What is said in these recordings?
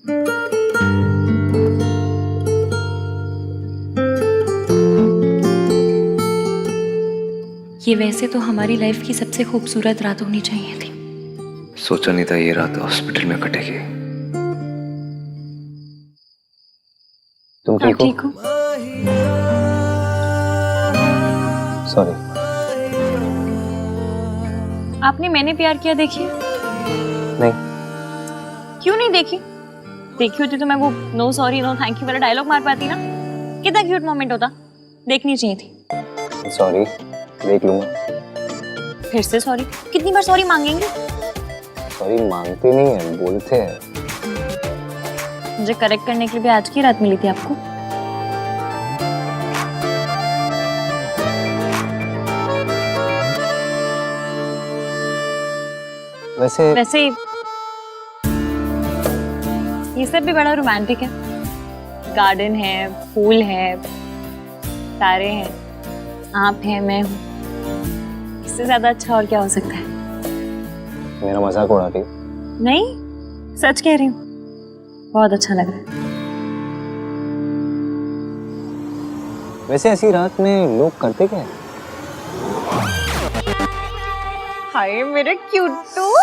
ये वैसे तो हमारी लाइफ की सबसे खूबसूरत रात होनी चाहिए थी। सोचा नहीं था ये रात हॉस्पिटल में कटेगी। तुम ठीक हो? सॉरी। आपने मैंने प्यार किया देखी? नहीं। क्यों नहीं देखी? देखी होती तो मैं वो no sorry no thank you वाला डायलॉग मार पाती ना। कितना क्यूट मोमेंट होता, देखनी चाहिए थी। सॉरी, देख लूंगा। फिर से सॉरी? कितनी बार सॉरी मांगेंगे? सॉरी मांगते नहीं है, बोलते हैं। मुझे करेक्ट करने के लिए भी आज की रात मिली थी आपको। वैसे ये सब भी बड़ा रोमांटिक है। गार्डन है, फूल है, तारे हैं, आप हैं, मैं हूँ। इससे ज्यादा अच्छा और क्या हो सकता है? मेरा मजाक उड़ा रही? नहीं, सच कह रही हूँ। बहुत अच्छा लग रहा है। वैसे ऐसी रात में लोग करते क्या है? हाय मेरे क्यूटू।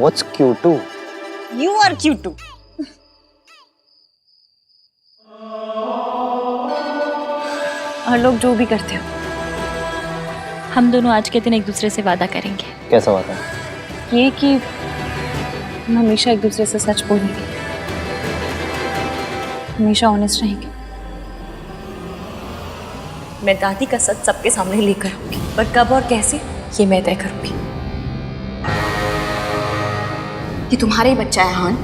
What's cute? You are क्यूटू। और लोग जो भी करते हो, हम दोनों आज के दिन एक दूसरे से वादा करेंगे। कैसा वादा? ये कि हम हमेशा एक दूसरे से सच बोलेंगे, हमेशा ऑनेस्ट रहेंगे। मैं दादी का सच सबके सामने लेकर आऊंगी, पर कब और कैसे ये मैं तय करूंगी। ये तुम्हारा ही बच्चा है हान।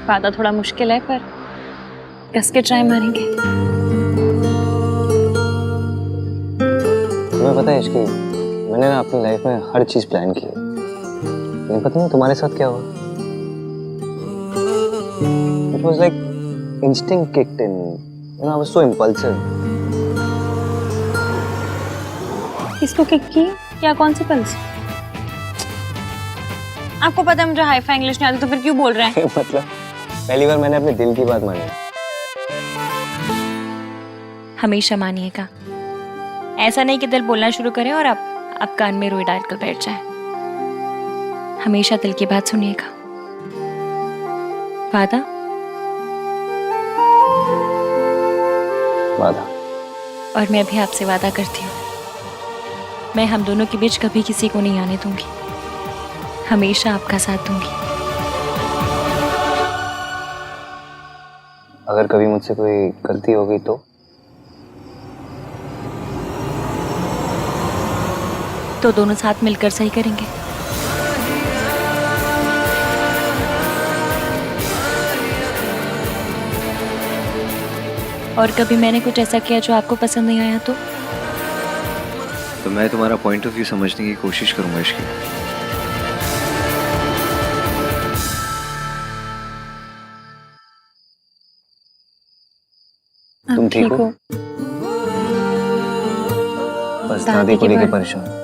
वादा थोड़ा मुश्किल है, पर कस के ट्राई मारेंगे। तुम्हें पता है इश्की, मैंने ना अपनी लाइफ में हर चीज प्लान की है, लेकिन पता नहीं तुम्हारे साथ क्या हुआ। It was like instinct kicked in. You know, I was so impulsive. किसको किक की? क्या कौन सी पल्स? आपको पता है मुझे हाई-फाई इंग्लिश नहीं आती, तो फिर क्यों बोल रहे हैं? मतलब पहली बार मैंने अपने दिल की बात मानी। हमेशा मानिएगा, ऐसा नहीं कि दिल बोलना शुरू करे और आप कान में रुई डालकर बैठ जाए। हमेशा दिल की बात सुनिएगा। वादा? वादा। और मैं भी आपसे वादा करती हूँ, मैं हम दोनों के बीच कभी किसी को नहीं आने दूंगी। हमेशा आपका साथ दूंगी। अगर कभी मुझसे कोई गलती हो गई तो दोनों साथ मिलकर सही करेंगे। और कभी मैंने कुछ ऐसा किया जो आपको पसंद नहीं आया तो मैं तुम्हारा पॉइंट ऑफ व्यू समझने की कोशिश करूंगा इश्की। तुम ठीक हो? बस दादी को लेके परेशान।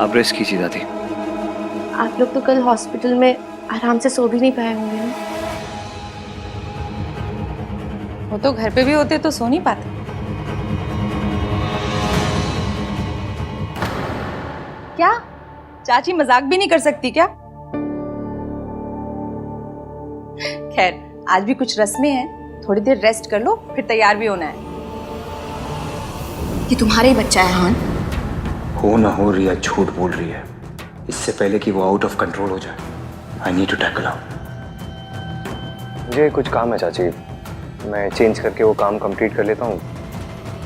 आप रेस्ट कीजिए दादी। आप लोग तो कल हॉस्पिटल में आराम से सो भी नहीं पाए होंगे ना? वो तो घर पे भी होते तो सो नहीं पाते। क्या चाची मजाक भी नहीं कर सकती क्या? खैर आज भी कुछ रस्में हैं, थोड़ी देर रेस्ट कर लो, फिर तैयार भी होना है। ये तुम्हारा ही बच्चा है हान। हो ना हो रिया झूठ बोल रही है। इससे पहले कि वो आउट ऑफ कंट्रोल हो जाए, आई नीड टू टैकल हर। मुझे कुछ काम है चाची, मैं चेंज करके वो काम कंप्लीट कर लेता हूँ,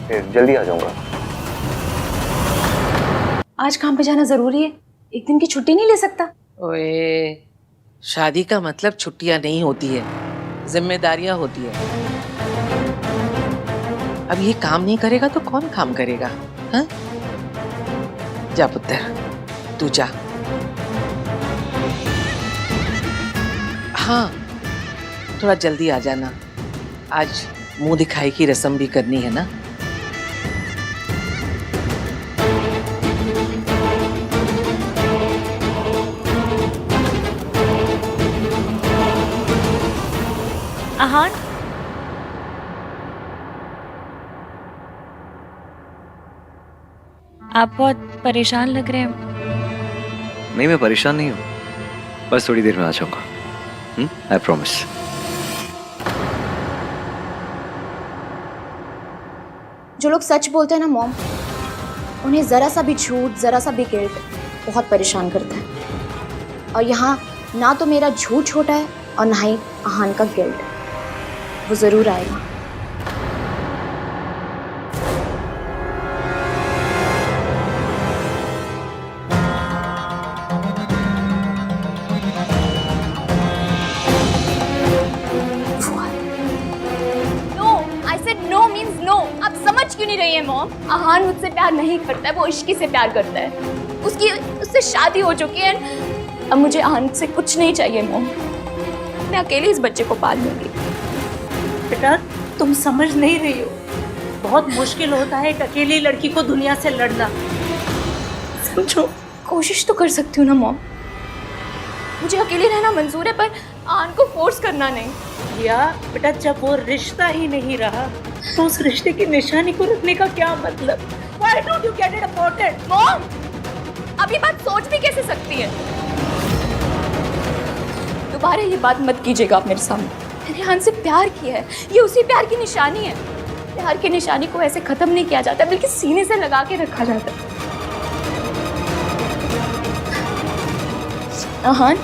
फिर जल्दी आ जाऊंगा। आज काम पे जाना जरूरी है, एक दिन की छुट्टी नहीं ले सकता? ओए, शादी का मतलब छुट्टियां नहीं होती है, जिम्मेदारियां होती है। अब ये काम नहीं करेगा तो कौन काम करेगा? हाँ? जा पुत्र, तू जा। हाँ, थोड़ा जल्दी आ जाना, आज मुंह दिखाई की रस्म भी करनी है ना। आहान, आप बहुत परेशान लग रहे हैं। नहीं, मैं परेशान नहीं हूँ, बस थोड़ी देर में आ जाऊंगा। I promise. जो लोग सच बोलते हैं ना मॉम, उन्हें जरा सा भी झूठ, जरा सा भी गिल्ट बहुत परेशान करता है। और यहाँ ना तो मेरा झूठ छोटा है और ना ही आहान का गिल्ट। वो जरूर आएगा। क्यों नहीं रही है मॉम? आहान मुझसे प्यार नहीं करता है, वो इश्की से प्यार करता है। उससे शादी हो चुकी है। अब मुझे आहान से कुछ नहीं चाहिए मॉम। मैं अकेले इस बच्चे को पाल लूंगी। बेटा, तुम समझ नहीं रही हो, बहुत मुश्किल होता है एक अकेली लड़की को दुनिया से लड़ना। समझो। कोशिश तो कर सकती हूँ ना मॉम। मुझे अकेले रहना मंजूर है, पर आहान को फोर्स करना नहीं। या बेटा, जब वो रिश्ता ही नहीं रहा तो उस रिश्ते की निशानी को रखने का क्या मतलब? Why don't you get it aborted? Mom, अभी बात सोच भी कैसे सकती है? दोबारा ये बात मत कीजिएगा आप मेरे सामने। मैंने आहान से प्यार किया है, ये उसी प्यार की निशानी है। प्यार की निशानी को ऐसे खत्म नहीं किया जाता, बल्कि सीने से लगा के रखा जाता है। आहान,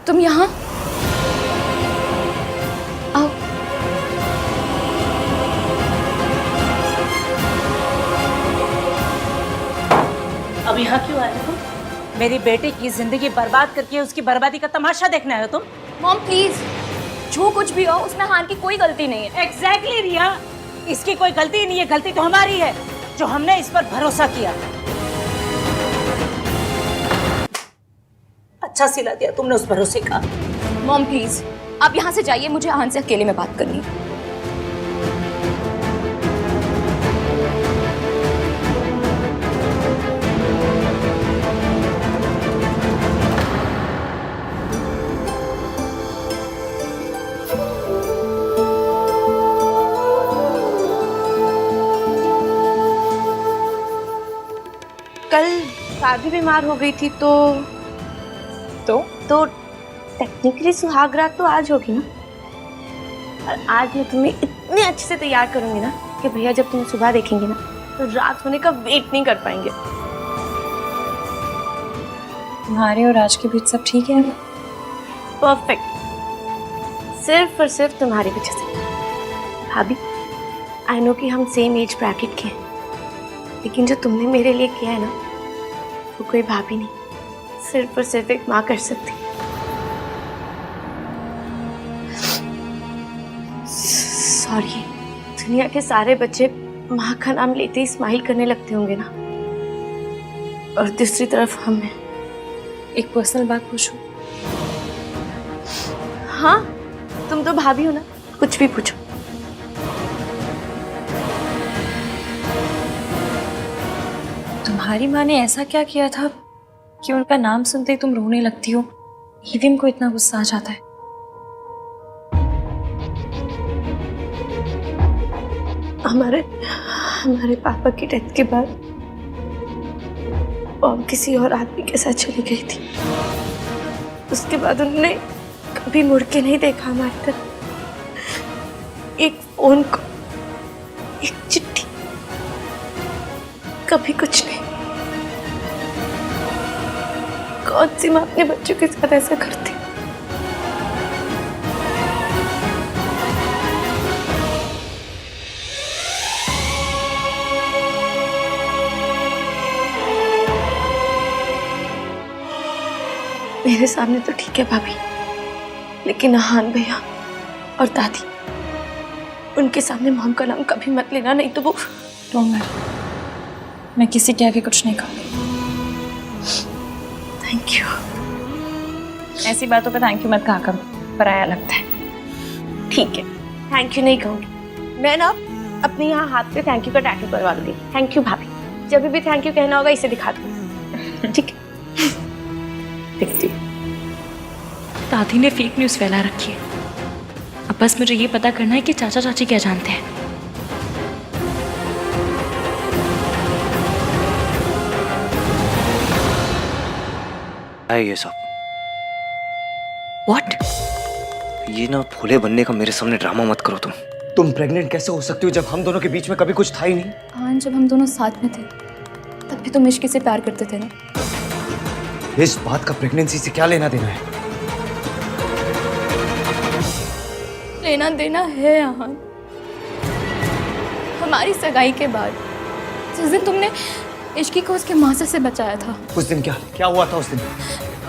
तुम यहाँ आओ। अब यहाँ क्यों आए तुम? मेरी बेटे की जिंदगी बर्बाद करके उसकी बर्बादी का तमाशा देखना है तुम? मॉम प्लीज, जो कुछ भी हो उसमें आहान की कोई गलती नहीं है। एग्जैक्टली रिया, इसकी कोई गलती नहीं है। गलती तो हमारी है जो हमने इस पर भरोसा किया। अच्छा सिला दिया तुमने उस भरोसे का। मॉम प्लीज, आप यहाँ से जाइए, मुझे आहान से अकेले में बात करनी है। कल भाभी बीमार हो गई थी तो टेक्निकली सुहाग रात तो आज होगी ना। और आज मैं तुम्हें इतने अच्छे से तैयार करूंगी ना कि भैया जब तुम सुबह देखेंगे ना तो रात होने का वेट नहीं कर पाएंगे। तुम्हारे और राज के बीच सब ठीक है? परफेक्ट, सिर्फ और सिर्फ तुम्हारी वजह से। भाभी, आई नो कि हम सेम एज ब्रैकेट के हैं, लेकिन जो तुमने मेरे लिए किया है ना, वो कोई भाभी नहीं, सिर्फ और सिर्फ एक माँ कर सकती। सॉरी, दुनिया के सारे बच्चे माँ का नाम लेते ही स्माइल करने लगते होंगे ना, और दूसरी तरफ हम हैं। एक पर्सनल बात पूछूं? हाँ, तुम तो भाभी हो ना, कुछ भी पूछो। तुम्हारी माँ ने ऐसा क्या किया था कि उनका नाम सुनते ही तुम रोने लगती हो? ईविम को इतना गुस्सा आ जाता है। हमारे पापा की डेथ के बाद मॉम किसी और आदमी के साथ चली गई थी। उसके बाद उन्होंने कभी मुड़ के नहीं देखा हमारी तरफ। एक फोन को, एक चिट्ठी, कभी कुछ नहीं। कौन सी माँ अपने बच्चों के साथ ऐसा करती? मेरे सामने तो ठीक है भाभी, लेकिन आहान भैया और दादी, उनके सामने मॉम का नाम कभी मत लेना, नहीं तो वो। डोंट वरी, मैं किसी के आगे कुछ नहीं कहूँगी। Thank you. ऐसी बातों पे थैंक यू मत कहा करो, पराया लगता है। ठीक है, थैंक यू नहीं कहूँगी। मैं ना अपने यहाँ हाथ पे थैंक यू का टैटू करवा दूंगी। थैंक यू भाभी, जब भी थैंक यू कहना होगा इसे दिखा दूँ। ठीक है, देखती हूँ। दादी ने फेक न्यूज़ फैला रखी है। अब बस मुझे ये पता करना है कि चाचा चाची क्या जानते हैं। है ये सब। What? ये ना भोले बनने का मेरे सामने ड्रामा मत करो तुम प्रेग्नेंट कैसे हो सकती हो जब हम दोनों के बीच में कभी कुछ था ही नहीं? हाँ, जब हम दोनों साथ में थे तब भी तुम इश्की से प्यार करते थे ना। इस बात का प्रेगनेंसी से क्या लेना देना है? लेना देना है यहाँ। हमारी सगाई के बाद जिस दिन तुमने इश्की को उसके माँ से बचाया था, उस दिन क्या हुआ था उस दिन?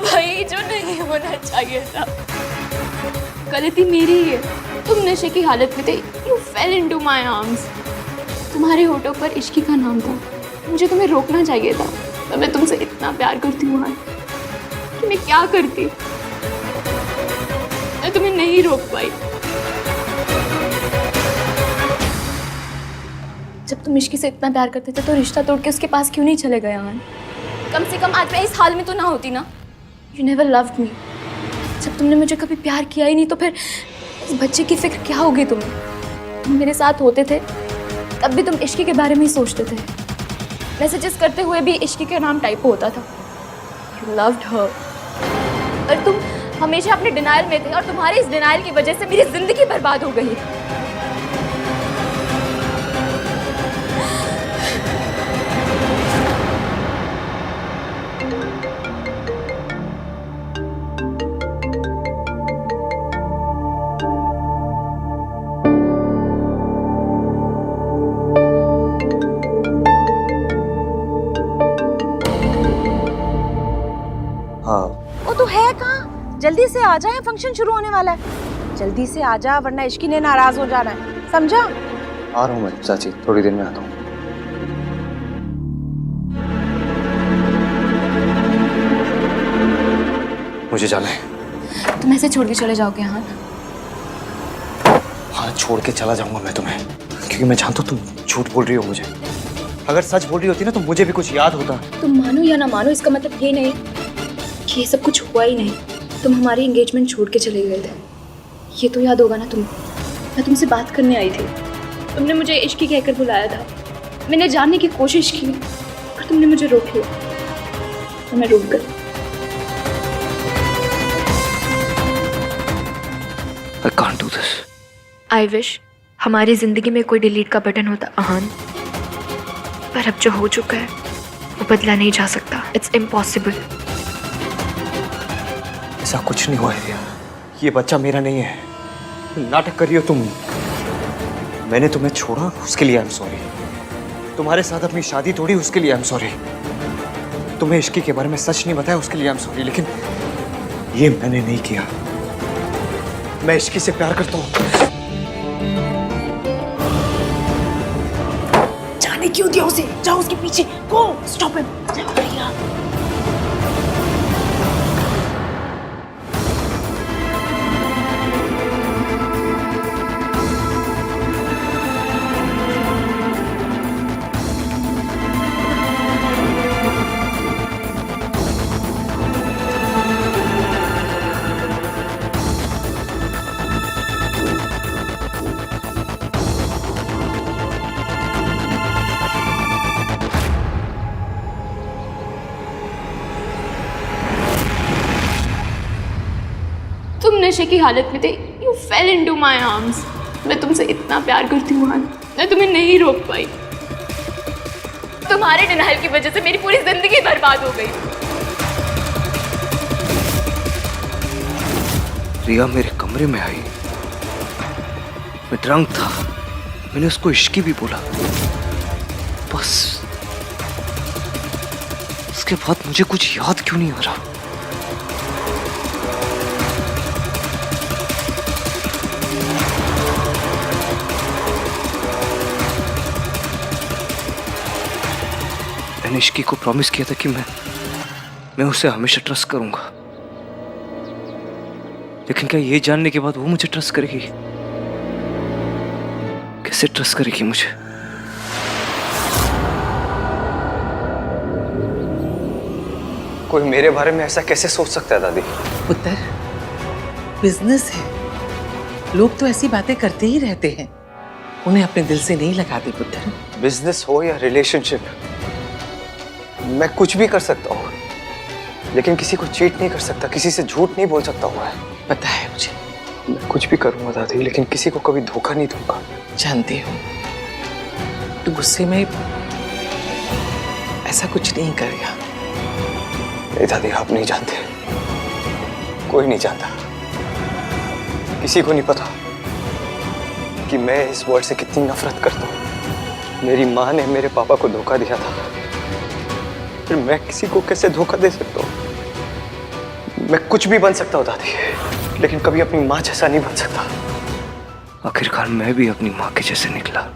वही जो नहीं होना चाहिए था। गलती मेरी ही है। तुम नशे की हालत में थे। You fell into my arms। तुम्हारे होठों पर इश्की का नाम था। मुझे तुम्हें रोकना चाहिए था। तो मैं तुमसे इतना प्यार करती हूँ कि मैं क्या करती। मैं तुम्हें नहीं रोक पाई। जब तुम इश्की से इतना प्यार करते थे तो रिश्ता तोड़ के उसके पास क्यों नहीं चले गए आन? कम से कम आज मैं इस हाल में तो ना होती ना। You never loved me। जब तुमने मुझे कभी प्यार किया ही नहीं तो फिर इस बच्चे की फिक्र क्या होगी तुम्हें? तुम मेरे साथ होते थे तब भी तुम इश्की के बारे में ही सोचते थे। मैसेजेस करते हुए भी इश्की का नाम टाइप होता था। You loved her। और तुम हमेशा अपने डिनायल में थे और तुम्हारे इस डिनायल की वजह से मेरी जिंदगी बर्बाद हो गई। वो तो है कहाँ? जल्दी से आ जाए, फंक्शन शुरू होने वाला है। जल्दी से आ जा वरना इश्की ने नाराज हो जाना है, समझा? आ रहा हूँ मैं चाची, थोड़ी देर में आता हूँ। मुझे जाना है। तुम ऐसे छोड़ के चले जाओगे? हाँ, हाँ छोड़ के चला जाऊंगा मैं तुम्हें, क्योंकि मैं जानता हूँ तुम झूठ बोल रही हो मुझे। अगर सच बोल रही होती ना तो मुझे भी कुछ याद होता। तुम मानो या ना मानो, इसका मतलब ये नहीं कि ये सब कुछ हुआ ही नहीं। तुम हमारी एंगेजमेंट छोड़ के चले गए थे, ये तो याद होगा ना तुम्हें। मैं तुमसे बात करने आई थी, तुमने मुझे इश्की कहकर बुलाया था। मैंने जानने की कोशिश की पर तुमने मुझे रोक लिया और मैं रुक गई। I can't do this। I wish हमारी जिंदगी में कोई डिलीट का बटन होता अहान, पर अब जो हो चुका है वो बदला नहीं जा सकता। It's impossible. ऐसा कुछ नहीं हुआ है, ये बच्चा मेरा नहीं है। नाटक कर रही हो तुम। मैंने तुम्हें छोड़ा उसके लिए आई एम सॉरी। तुम्हारे साथ अपनी शादी तोड़ी उसके लिए आई एम सॉरी। तुम्हें इश्की के बारे में सच नहीं बताया उसके लिए आई एम सॉरी। लेकिन ये मैंने नहीं किया। मैं इश्की से प्यार करता हूँ। जाने क्यों दिया उसे? जाओ उसके पीछे, गो स्टॉप हिम। तुम नशे की हालत में थे। You fell into my arms। मैं तुमसे इतना प्यार करती हूँ आन, मैं तुम्हें नहीं रोक पाई। तुम्हारे डिनायल की वजह से मेरी पूरी जिंदगी बर्बाद हो गई। रिया मेरे कमरे में आई, मैं ड्रंक था। मैंने उसको इश्की भी बोला, बस उसके बाद मुझे कुछ याद क्यों नहीं आ रहा। मैंने इश्की को प्रॉमिस किया था कि मैं उसे हमेशा ट्रस्ट करूंगा, लेकिन क्या ये जानने के बाद वो मुझे ट्रस्ट करेगी? कैसे ट्रस्ट करेगी मुझे? कोई मेरे बारे में ऐसा कैसे सोच सकता है दादी? पुत्र, बिजनेस है, लोग तो ऐसी बातें करते ही रहते हैं, उन्हें अपने दिल से नहीं लगाते पुत्र। बिजनेस हो या रिलेशनशिप, मैं कुछ भी कर सकता हूँ, लेकिन किसी को चीट नहीं कर सकता, किसी से झूठ नहीं बोल सकता हूँ। पता है मुझे। मैं कुछ भी करूंगा दादी, लेकिन किसी को कभी धोखा नहीं दूंगा। जानती हूँ तू गुस्से में ऐसा कुछ नहीं करेगा। नहीं दादी, आप नहीं जानते, कोई नहीं जानता, किसी को नहीं पता कि मैं इस वर्ड से कितनी नफरत करता हूँ। मेरी माँ ने मेरे पापा को धोखा दिया था, फिर मैं किसी को कैसे धोखा दे सकता हूँ? मैं कुछ भी बन सकता हूँ दादी, लेकिन कभी अपनी माँ जैसा नहीं बन सकता। आखिरकार मैं भी अपनी माँ के जैसे निकला।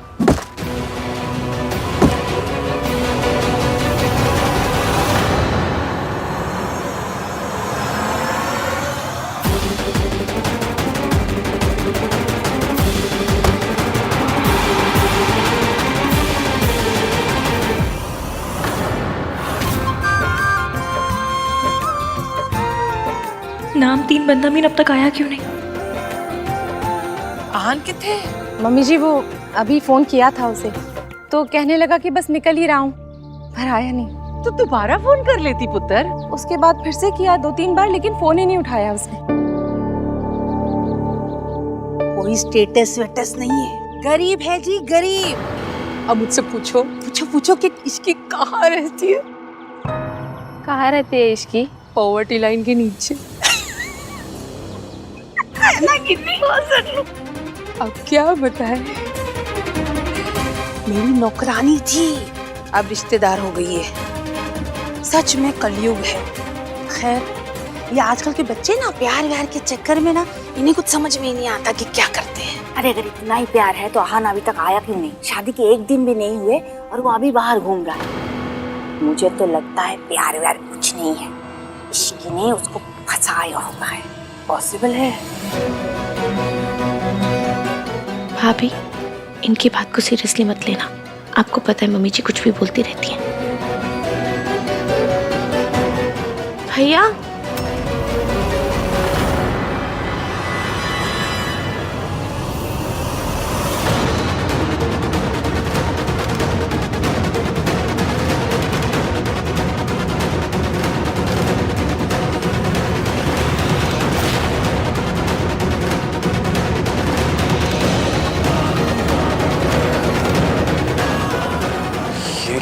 नाम 3 बंदा मीन अब तक आया क्यों नहीं? आहान किथे? मम्मी जी वो अभी फोन किया था उसे, तो कहने लगा कि बस निकल ही रहा हूँ, पर आया नहीं। तो दोबारा फोन कर लेती पुत्र। उसके बाद फिर से किया 2-3 बार, लेकिन फोन ही नहीं उठाया उसने। कोई स्टेटस वेटस नहीं है, गरीब है जी गरीब। अब मुझसे पूछो पूछो पूछो कि इसकी कहाँ रहती है? कहाँ रहती है इसकी? पॉवर्टी लाइन के नीचे। ना कितनी अब क्या बताए, मेरी नौकरानी थी, अब रिश्तेदार हो गई है। सच में कलयुग है। खैर, ये आजकल के बच्चे ना प्यार व्यार के चक्कर में ना इन्हें कुछ समझ में ही नहीं आता कि क्या करते हैं। अरे अगर इतना ही प्यार है तो आहान अभी तक आया क्यों नहीं? शादी के 1 दिन भी नहीं हुए और वो अभी बाहर घूम रहा है। मुझे तो लगता है प्यार व्यार कुछ नहीं है, इश्क ने उसको फंसाया होगा है। पॉसिबल है। भाभी, इनकी बात को सीरियसली मत लेना। आपको पता है मम्मी जी कुछ भी बोलती रहती हैं। भैया,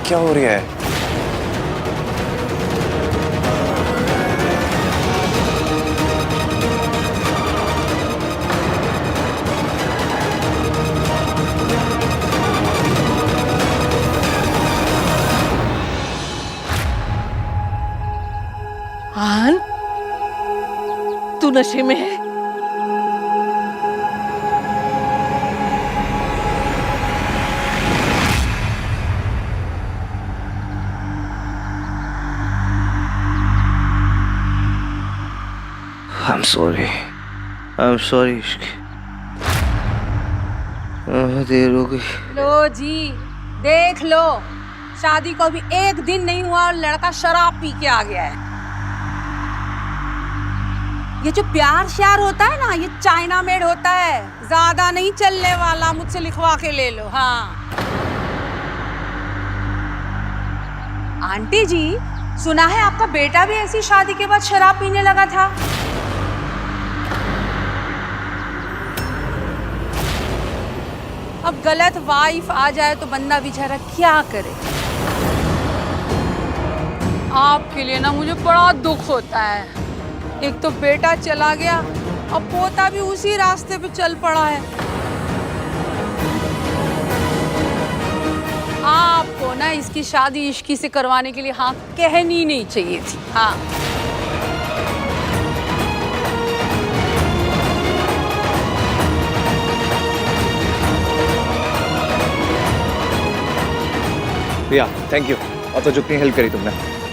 क्या हो रहा है? आहान, तू नशे में है? I'm sorry. I'm sorry. देर हो गई। लो जी, देख लो, शादी को अभी 1 दिन नहीं हुआ और लड़का शराब पी के आ गया है। ये जो प्यार श्यार होता है ना, ये चाइना मेड होता है, ज्यादा नहीं चलने वाला। मुझसे लिखवा के ले लो। हाँ आंटी जी, सुना है आपका बेटा भी ऐसी शादी के बाद शराब पीने लगा था। अब गलत वाइफ आ जाए तो बंदा बेचारा क्या करे। आपके लिए ना मुझे बड़ा दुख होता है। एक तो बेटा चला गया, अब पोता भी उसी रास्ते पे चल पड़ा है। आपको ना इसकी शादी इश्की से करवाने के लिए हाँ कहनी नहीं चाहिए थी। हाँ भैया, थैंक यू। और तो जितनी हेल्प करी तुमने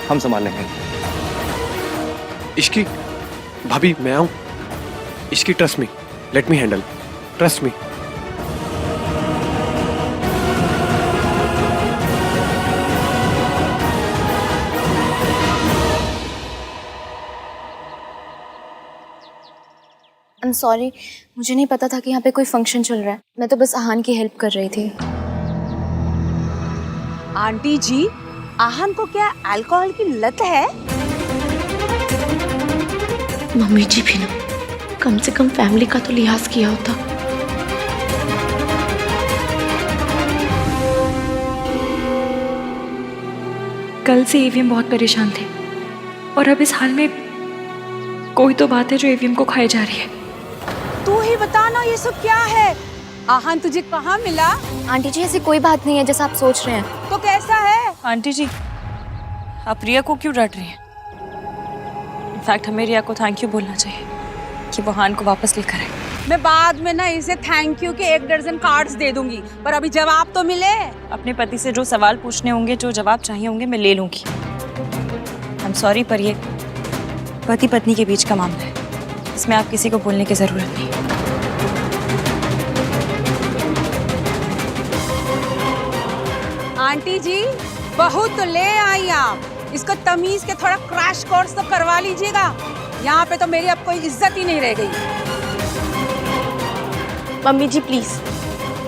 हम संभाल लेंगे। इश्की भाभी मैं आऊं? Ishki trust me, let me handle, trust me. I am sorry, मुझे नहीं पता था कि यहाँ पे कोई फंक्शन चल रहा है। मैं तो बस आहान की हेल्प कर रही थी। आंटी जी, आहान को क्या अल्कोहल की लत है? मम्मी जी भी ना कम से कम फैमिली का तो लिहाज किया होता। कल से ईवीएम बहुत परेशान थे और अब इस हाल में कोई तो बात है जो ईवीएम को खाए जा रही है। तू ही बता ना, ये सब क्या है? आहान तुझे कहाँ मिला? आंटी जी ऐसी कोई बात नहीं है जैसा आप सोच रहे हैं। तो कैसा है? आंटी जी, आप रिया को क्यों डांट रही हैं? इनफैक्ट हमें रिया को थैंक यू बोलना चाहिए कि वो आहान को वापस लेकर आए। मैं बाद में ना इसे थैंक यू के 1 दर्जन कार्ड्स दे दूंगी, पर अभी जवाब तो मिले। अपने पति से जो सवाल पूछने होंगे, जो जवाब चाहिए होंगे, मैं ले लूंगी। आई एम सॉरी, पर ये पति पत्नी के बीच का मामला है, इसमें आप किसी को बोलने की जरूरत नहीं। आंटी जी, बहू तो ले आई आप, इसको तमीज के थोड़ा क्रैश कोर्स तो करवा लीजिएगा। यहाँ पे तो मेरी अब कोई इज्जत ही नहीं रह गई। मम्मी जी प्लीज,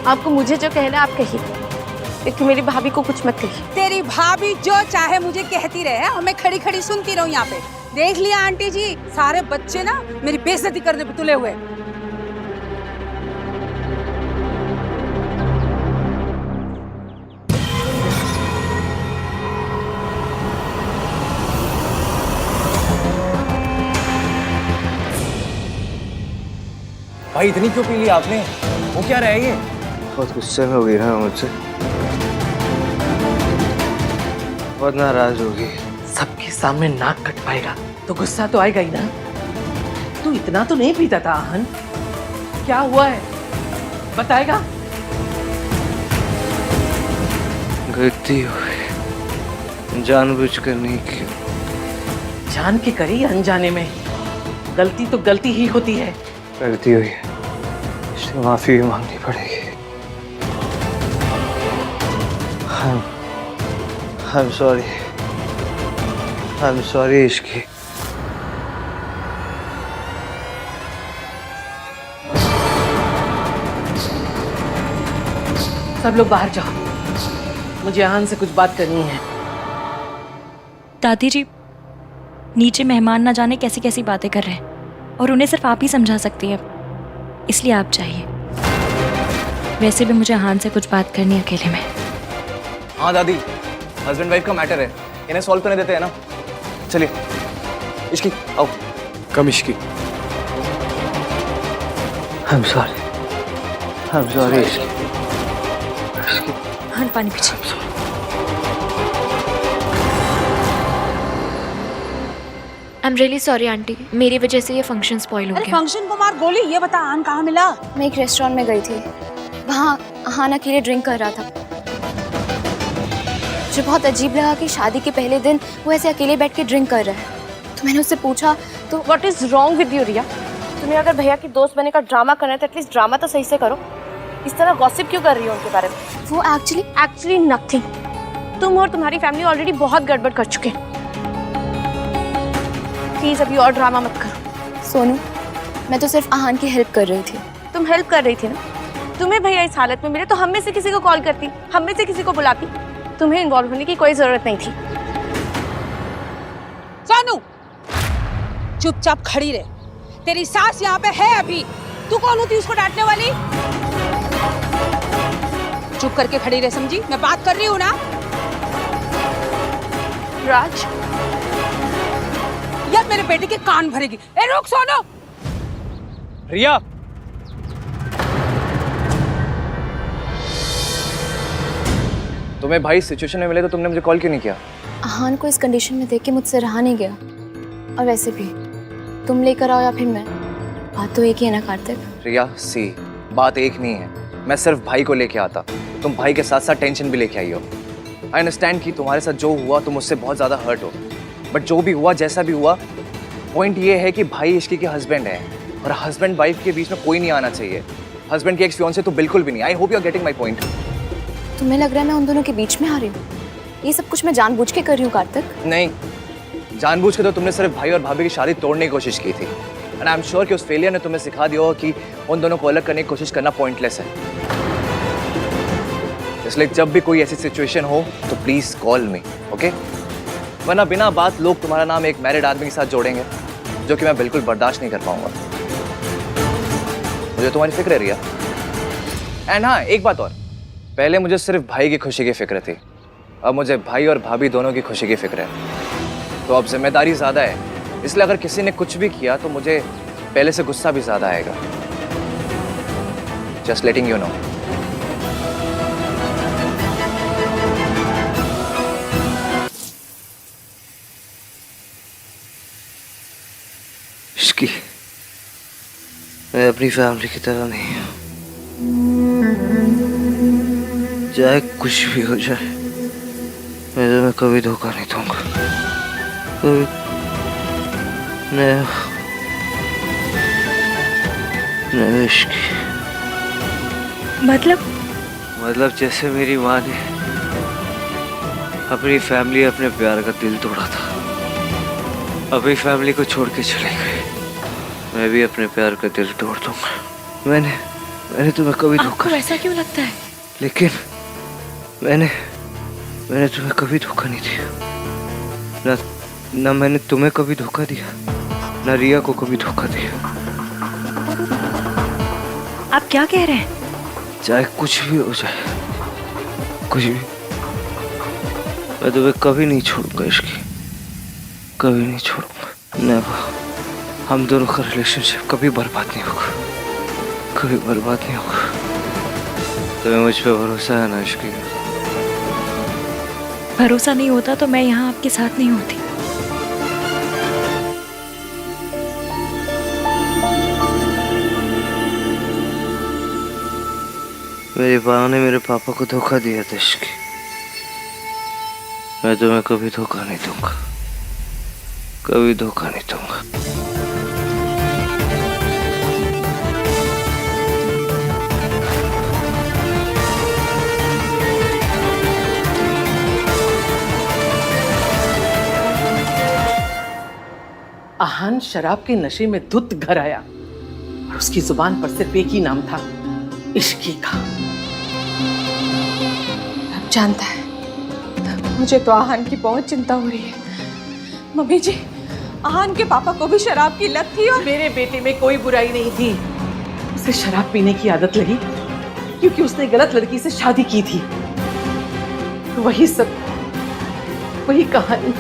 आपको मुझे जो कहना है आप कहिए, लेकिन मेरी भाभी को कुछ मत कहिए। तेरी भाभी जो चाहे मुझे कहती रहे, और मैं खड़ी खड़ी सुनती रहूं यहाँ पे। देख लिया आंटी जी, सारे बच्चे ना मेरी बेइज्जती करने पे तुले हुए। भाई इतनी क्यों पी ली आपने? वो क्या रहा है ये? बहुत गुस्से में हो गई ना मुझसे, बहुत नाराज होगी। सबके सामने नाक कट पाएगा तो गुस्सा तो आएगा ही ना। तू इतना तो नहीं पीता था आहान, क्या हुआ है बताएगा? गलती हो गई, जानबूझकर नहीं की। जान के करी अनजाने में, गलती तो गलती ही होती है। गलती हुई है, इससे माफी भी मांगनी पड़ेगी। I'm sorry. I'm sorry Ishki. सब लोग बाहर जाओ, मुझे आहान से कुछ बात करनी है। दादी जी, नीचे मेहमान ना जाने कैसी कैसी बातें कर रहे हैं और उन्हें सिर्फ आप ही समझा सकती है, इसलिए आप चाहिए। वैसे भी मुझे आहान से कुछ बात करनी है अकेले में। हाँ दादी, हस्बैंड वाइफ का मैटर है, इन्हें सॉल्व करने देते हैं ना। चलिए इश्की आओ। कम Ishki. I'm sorry. I'm sorry Ishki. आहान पानी पीछे। आई एम रियली सॉरी आंटी, मेरी वजह से ये फंक्शन स्पॉइल हो अरे गया। फंक्शन को मार गोली, ये बता आहान कहाँ मिला? मैं एक रेस्टोरेंट में गई थी, वहाँ आहान अकेले ड्रिंक कर रहा था। मुझे बहुत अजीब लगा कि शादी के पहले दिन वो ऐसे अकेले बैठ के ड्रिंक कर रहा है। तो मैंने उससे पूछा तो what is wrong with you Riya? तुम्हें अगर भैया की दोस्त बनने का ड्रामा करना है तो एटलीस्ट ड्रामा तो सही से करो। इस तरह गॉसिप क्यों कर रही हो उनके बारे में? वो एक्चुअली नथिंग। तुम और तुम्हारी फैमिली ऑलरेडी बहुत गड़बड़ कर चुके हैं। प्लीज अभी और ड्रामा मत करो। सोनू, मैं तो सिर्फ आहान की हेल्प कर रही थी। तुम हेल्प कर रही थी ना? तुम्हें भैया इस हालत में मिले तो हम में से किसी को कॉल करती, हम में से किसी को बुलाती। तुम्हें इन्वॉल्व होने की कोई जरूरत नहीं थी। सोनू, चुपचाप खड़ी रहे। तेरी सास यहाँ पे है अभी, तू कौन होती उसको डांटने वाली? चुप करके खड़ी रहे, समझी? मैं बात कर रही हूँ ना। राज, यार मेरे बेटे के कान भरेगी। ए रुक सोनू। रिया, तुम्हें भाई सिचुएशन में मिले तो तुमने मुझे कॉल क्यों नहीं किया? आहान को इस कंडीशन में देख के मुझसे रहा नहीं गया। और वैसे भी तुम लेकर आओ या फिर मैं, बात तो एक ही है ना कार्तिक। रिया सी, बात एक नहीं है। मैं सिर्फ भाई को लेके आता, तुम भाई के साथ साथ टेंशन भी लेके आई हो। आई अंडरस्टैंड कि तुम्हारे साथ जो हुआ तुम उससे बहुत ज़्यादा हर्ट हो, बट जो भी हुआ जैसा भी हुआ, पॉइंट ये है कि भाई इश्की के हस्बैंड है और हस्बैंड वाइफ के बीच में कोई नहीं आना चाहिए। हस्बैंड की एक्स फियांसे तो बिल्कुल भी नहीं। I hope you are getting my point. तुम्हें लग रहा है मैं उन दोनों के बीच में आ रही हूँ? ये सब कुछ मैं जानबूझ के कर रही हूँ कार्तिक? नहीं, जानबूझ के तो तुमने सिर्फ भाई और भाभी की शादी तोड़ने की कोशिश की थी। एंड आई एम श्योर कि उस फेलियर ने तुम्हें सिखा दिया हो कि उन दोनों को अलग करने की कोशिश करना पॉइंटलेस है। इसलिए जब भी कोई ऐसी सिचुएशन हो तो प्लीज कॉल मी, ओके? वरना बिना बात लोग तुम्हारा नाम एक मैरिड आदमी के साथ जोड़ेंगे, जो कि मैं बिल्कुल बर्दाश्त नहीं कर पाऊंगा। मुझे तुम्हारी फिक्र है रिया। एंड हाँ, एक बात और, पहले मुझे सिर्फ भाई की खुशी की फिक्र थी, अब मुझे भाई और भाभी दोनों की खुशी की फिक्र है। तो अब जिम्मेदारी ज्यादा है, इसलिए अगर किसी ने कुछ भी किया तो मुझे पहले से गुस्सा भी ज्यादा आएगा। Just letting you know. Ishki, मैं अपनी फैमिली की तरह नहीं हूँ। चाहे कुछ भी हो जाए, मैं तुम्हें कभी धोखा नहीं दूंगा। कभी नहीं। इश्की मतलब जैसे मेरी माँ ने अपनी फैमिली, अपने प्यार का दिल तोड़ा था, अपनी फैमिली को छोड़ के चले गए, मैं भी अपने प्यार का दिल तोड़ दूंगा। मैंने तुम्हें कभी धोखा। आपको ऐसा क्यों लगता है? लेकिन मैंने तुम्हें कभी धोखा नहीं दिया। ना मैंने तुम्हें कभी धोखा दिया, ना रिया को कभी धोखा दिया। आप क्या कह रहे हैं? चाहे कुछ भी हो जाए, कुछ भी, मैं तुम्हें कभी नहीं छोड़ूंगा इश्की, कभी नहीं छोड़ूंगा। नेवर। हम दोनों का रिलेशनशिप कभी बर्बाद नहीं होगा, कभी बर्बाद नहीं होगा। तुम्हें मुझ पे भरोसा है ना इश्की? भरोसा नहीं होता तो मैं यहाँ आपके साथ नहीं होती। मेरी माँ ने मेरे पापा को धोखा दिया था इश्की, मैं तुम्हें कभी धोखा नहीं दूंगा, कभी धोखा नहीं दूंगा। आहान शराब के नशे में धुत घर आया और उसकी जुबान पर सिर्फ एक ही नाम था, इश्की का। अब जानता है, मुझे तो आहान की बहुत चिंता हो रही है। मम्मी जी, आहान के पापा को भी शराब की लत थी और मेरे बेटे में कोई बुराई नहीं थी। उसे शराब पीने की आदत लगी क्योंकि उसने गलत लड़की से शादी की थी। वही सब, वही कहानी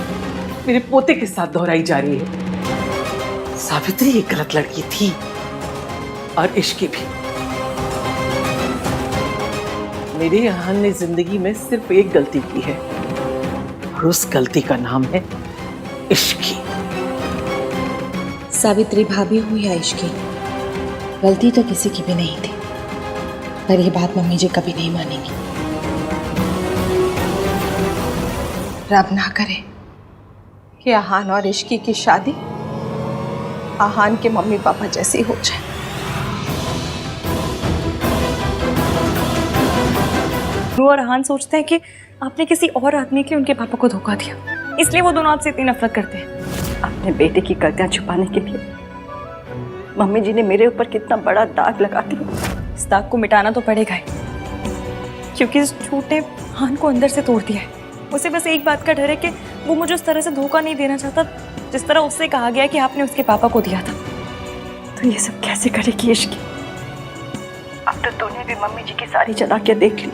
मेरे पोते के साथ दोहराई जा रही है। सावित्री एक गलत लड़की थी और इश्की भी। मेरे आहान ने जिंदगी में सिर्फ एक गलती की है और उस गलती का नाम है इश्की। सावित्री भाभी हुई है इश्की, गलती तो किसी की भी नहीं थी, पर यह बात मम्मी जी कभी नहीं मानेंगी। रब ना करे कि आहान और इश्की की शादी आहान के मम्मी पापा जैसी हो जाए। और आहान सोचते हैं कि आपने किसी और आदमी के लिए उनके पापा को धोखा दिया, इसलिए वो दोनों आपसे इतनी नफरत करते हैं। अपने बेटे की गलतियां छुपाने के लिए मम्मी जी ने मेरे ऊपर कितना बड़ा दाग लगा दिया। इस दाग को मिटाना तो पड़ेगा ही, क्योंकि इस झूठ ने आहान को अंदर से तोड़ दिया है। उसे बस एक बात का डर है कि वो मुझे उस तरह से धोखा नहीं देना चाहता जिस तरह उससे कहा गया कि आपने उसके पापा को दिया था। तो ये सब कैसे करेगी इश्की? अब तो तूने भी मम्मी जी की सारी चालाकियां देख ली।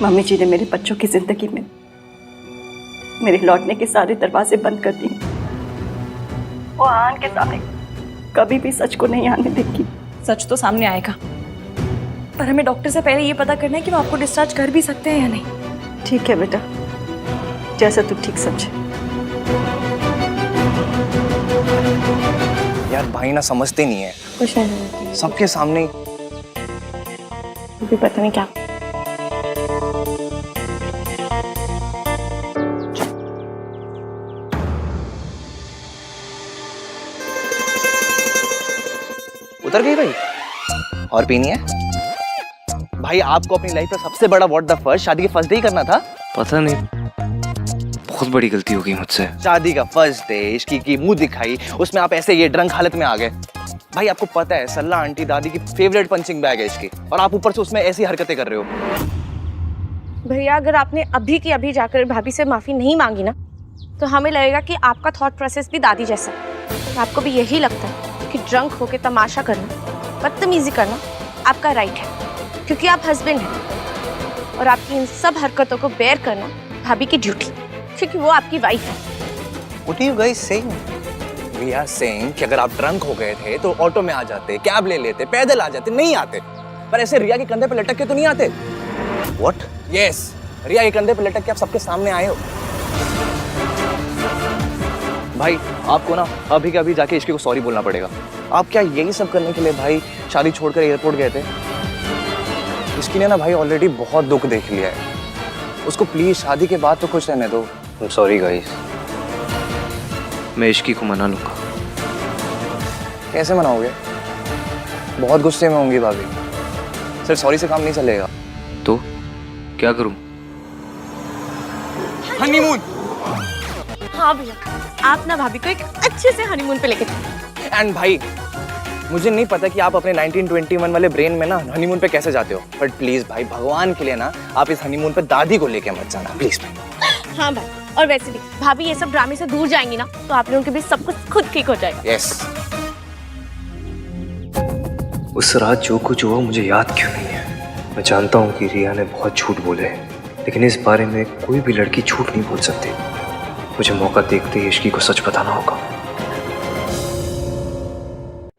मम्मी जी ने मेरे बच्चों की जिंदगी में मेरे लौटने के सारे दरवाजे बंद कर दिए। वो आहान के सामने कभी भी सच को नहीं आने देगी। सच तो सामने आएगा, पर हमें डॉक्टर से पहले ये पता करना है कि वो आपको डिस्चार्ज कर भी सकते हैं या नहीं। ठीक है बेटा, जैसा तू ठीक समझे। यार भाई ना समझते नहीं है, कुछ नहीं, सबके सामने भी पता नहीं क्या। उतर गई भाई? और पीनी है? भाई आपको अपनी लाइफ में सबसे बड़ा व्हाट द फर्स्ट शादी के फर्स्ट डे ही करना था। पता नहीं, बहुत बड़ी गलती हो गई मुझसे। शादी का फर्स्ट डे, इश्की की मुंह दिखाई, उसमें आप ऐसे ये ड्रंक हालत में आ गए। भाई आपको पता है सल्ला आंटी दादी की फेवरेट पंचिंग बैग है इसकी, और आप ऊपर से उसमें ऐसी हरकतें कर रहे हो। भैया अगर आपने अभी की अभी जाकर भाभी से माफी नहीं मांगी ना, तो हमें लगेगा कि आपका थॉट प्रोसेस भी दादी जैसा है। आपको भी यही लगता है कि ड्रंक होके तमाशा करना, बदतमीजी करना आपका राइट है, क्योंकि आप हस्बैंड हैं, और आपकी इन सब हरकतों को बेयर करना भाभी की ड्यूटी, क्योंकि वो आपकी वाइफ है। What are you guys saying? We are saying कि अगर आप ड्रंक हो गए थे तो ऑटो में आ जाते, कैब ले लेते, पैदल आ जाते, नहीं आते, पर ऐसे रिया के कंधे पे लटक के तो नहीं आते। What? Yes, रिया के कंधे पे लटक के आप सबके सामने आए हो। भाई आपको ना अभी के अभी जाके इश्की को सॉरी बोलना पड़ेगा। आप क्या यही सब करने के लिए भाई शादी छोड़कर एयरपोर्ट गए थे? इसकी ने ना भाई ऑलरेडी बहुत दुख देख लिया है, उसको प्लीज शादी के बाद तो खुश रहने दो। I'm sorry guys. मैं इश्की को मना लूंगा। कैसे मनाओगे? बहुत गुस्से में होंगी भाभी। सिर्फ सॉरी से काम नहीं चलेगा। तो क्या करूं? हनीमून। हाँ भैया, आप ना भाभी को एक अच्छे से हनीमून पे लेके चलो। एंड भाई मुझे नहीं पता कि आप अपने 1921 वाले ब्रेन में ना हनीमून पे कैसे जाते हो, बट प्लीज भाई भगवान के लिए ना आप इस हनीमून पे दादी को लेके मत जाना प्लीज भाई। हाँ भाई, और वैसे भी भाभी ये सब ड्रामे से दूर जाएंगी ना, तो आप लोगों के बीच सब कुछ खुद ठीक हो जाएगा। यस। उस रात जो कुछ हुआ मुझे याद क्यों नहीं है? मैं जानता हूँ कि रिया ने बहुत झूठ बोले, लेकिन इस बारे में कोई भी लड़की झूठ नहीं बोल सकती। मुझे मौका देखते ही इश्की को सच बताना होगा।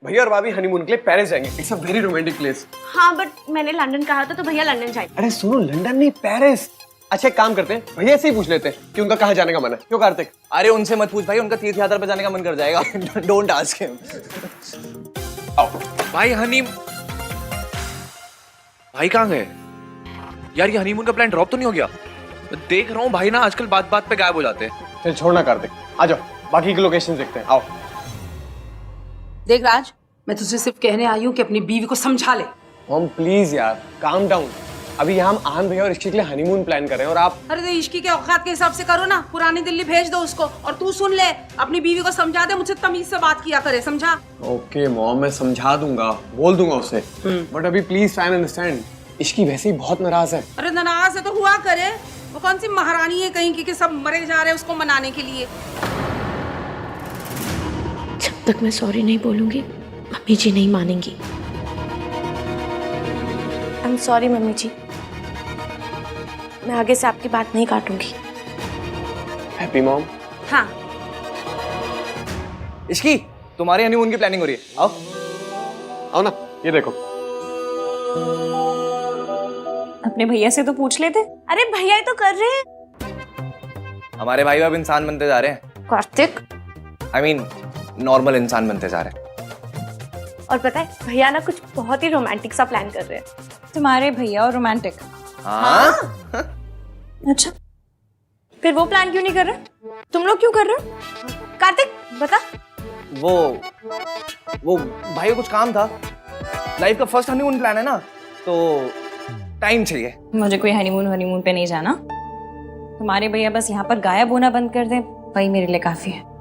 भैया और भाभी हनीमून के लिए पेरिस जाएंगे। It's a very romantic place. हाँ बट मैंने लंदन कहा था, तो भैया लंदन जाएंगे। अरे सुनो, लंदन नहीं पेरिस। अच्छा एक काम करते हैं, भैया से ही पूछ लेते हैं कि उनका कहाँ जाने का मन है। क्यों कार्तिक? अरे उनसे मत पूछ भाई, उनका तीर्थ यात्रा पे जाने का मन कर जाएगा। Don't ask him. भाई भाई कहाँ गए यार? ये हनीमून का प्लान ड्रॉप तो नहीं हो गया? देख रहा हूँ भाई ना आजकल बात बात पे गायब हो जाते हैं। चल छोड़ना कार्तिक, आ जाओ बाकी की लोकेशन देखते हैं। आओ। देख राज, मैं तुझसे सिर्फ कहने आई हूँ कि अपनी बीवी को समझा ले। मॉम प्लीज यार काम डाउन। अभी यहाँ हम आन भैया और इश्की के लिए हनीमून प्लान कर रहे हैं और आप। अरे तो इश्की के औकात के हिसाब से करो ना, पुरानी दिल्ली भेज दो उसको। और तू सुन ले, अपनी बीवी को समझा दे, मुझसे तमीज से बात किया करे, समझा? ओके मॉम, मैं समझा दूंगा, बोल दूंगा उससे, बट अभी please try and understand. Ishki वैसे ही बहुत नाराज है। अरे नाराज है तो हुआ करे, वो कौन सी महारानी है कहीं की कि सब मरे जा रहे हैं उसको मनाने के लिए। जब तक मैं सॉरी नहीं बोलूंगी मम्मी जी नहीं मानेंगी। आई एम सॉरी मम्मी जी, मैं आगे से आपकी बात नहीं काटूंगी। Happy mom. हाँ। इश्की तुम्हारे हनीमून की प्लानिंग हो रही है, आओ आओ ना, ये देखो। अपने भैया से तो पूछ लेते। अरे भैया ही तो कर रहे हैं। हमारे भाई अब इंसान बनते जा रहे हैं। कार्तिक, आई मीन नॉर्मल इंसान बनते जा रहे हैं। और पता है भैया ना कुछ बहुत ही रोमांटिक सा प्लान कर रहे हैं। तुम्हारे भैया और रोमांटिक? हाँ? अच्छा, फिर वो प्लान क्यों नहीं कर रहे? तुम लोग क्यों कर रहे हो? कार्तिक बता। वो भाई को कुछ काम था, लाइफ का फर्स्ट हनीमून प्लान है ना, तो टाइम चाहिए। मुझे कोई हनीमून पे नहीं जाना। तुम्हारे भैया बस यहाँ पर गायब होना बंद कर दें, वही मेरे लिए काफी है।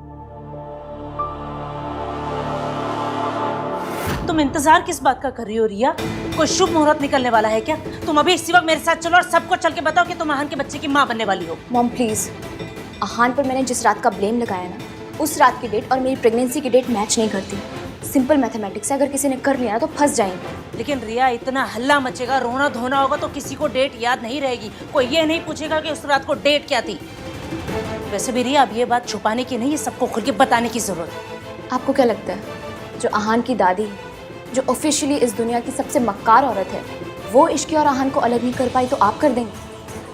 तुम इंतजार किस बात का कर रही हो रिया? कोई शुभ मुहूर्त निकलने वाला है क्या? तुम अभी इसी वक्त मेरे साथ चलो और सबको चल के बताओ कि तुम आहान के बच्चे की माँ बनने वाली हो। मॉम प्लीज, आहान पर मैंने जिस रात का ब्लेम लगाया ना, उस रात की डेट और मेरी प्रेगनेंसी की डेट मैच नहीं करती। सिंपल मैथमेटिक्स है, अगर किसी ने कर लिया ना तो फंस जाएंगे। लेकिन रिया इतना हल्ला मचेगा, रोना धोना होगा तो किसी को डेट याद नहीं रहेगी। कोई ये नहीं पूछेगा कि उस रात को डेट क्या थी। वैसे भी रिया अब ये बात छुपाने की नहीं, ये सबको खुल के बताने की जरूरत है। आपको क्या लगता है, जो आहान की दादी, जो ऑफिशियली इस दुनिया की सबसे मक्कार औरत है, वो इश्की और आहान को अलग नहीं कर पाई तो आप कर देंगे?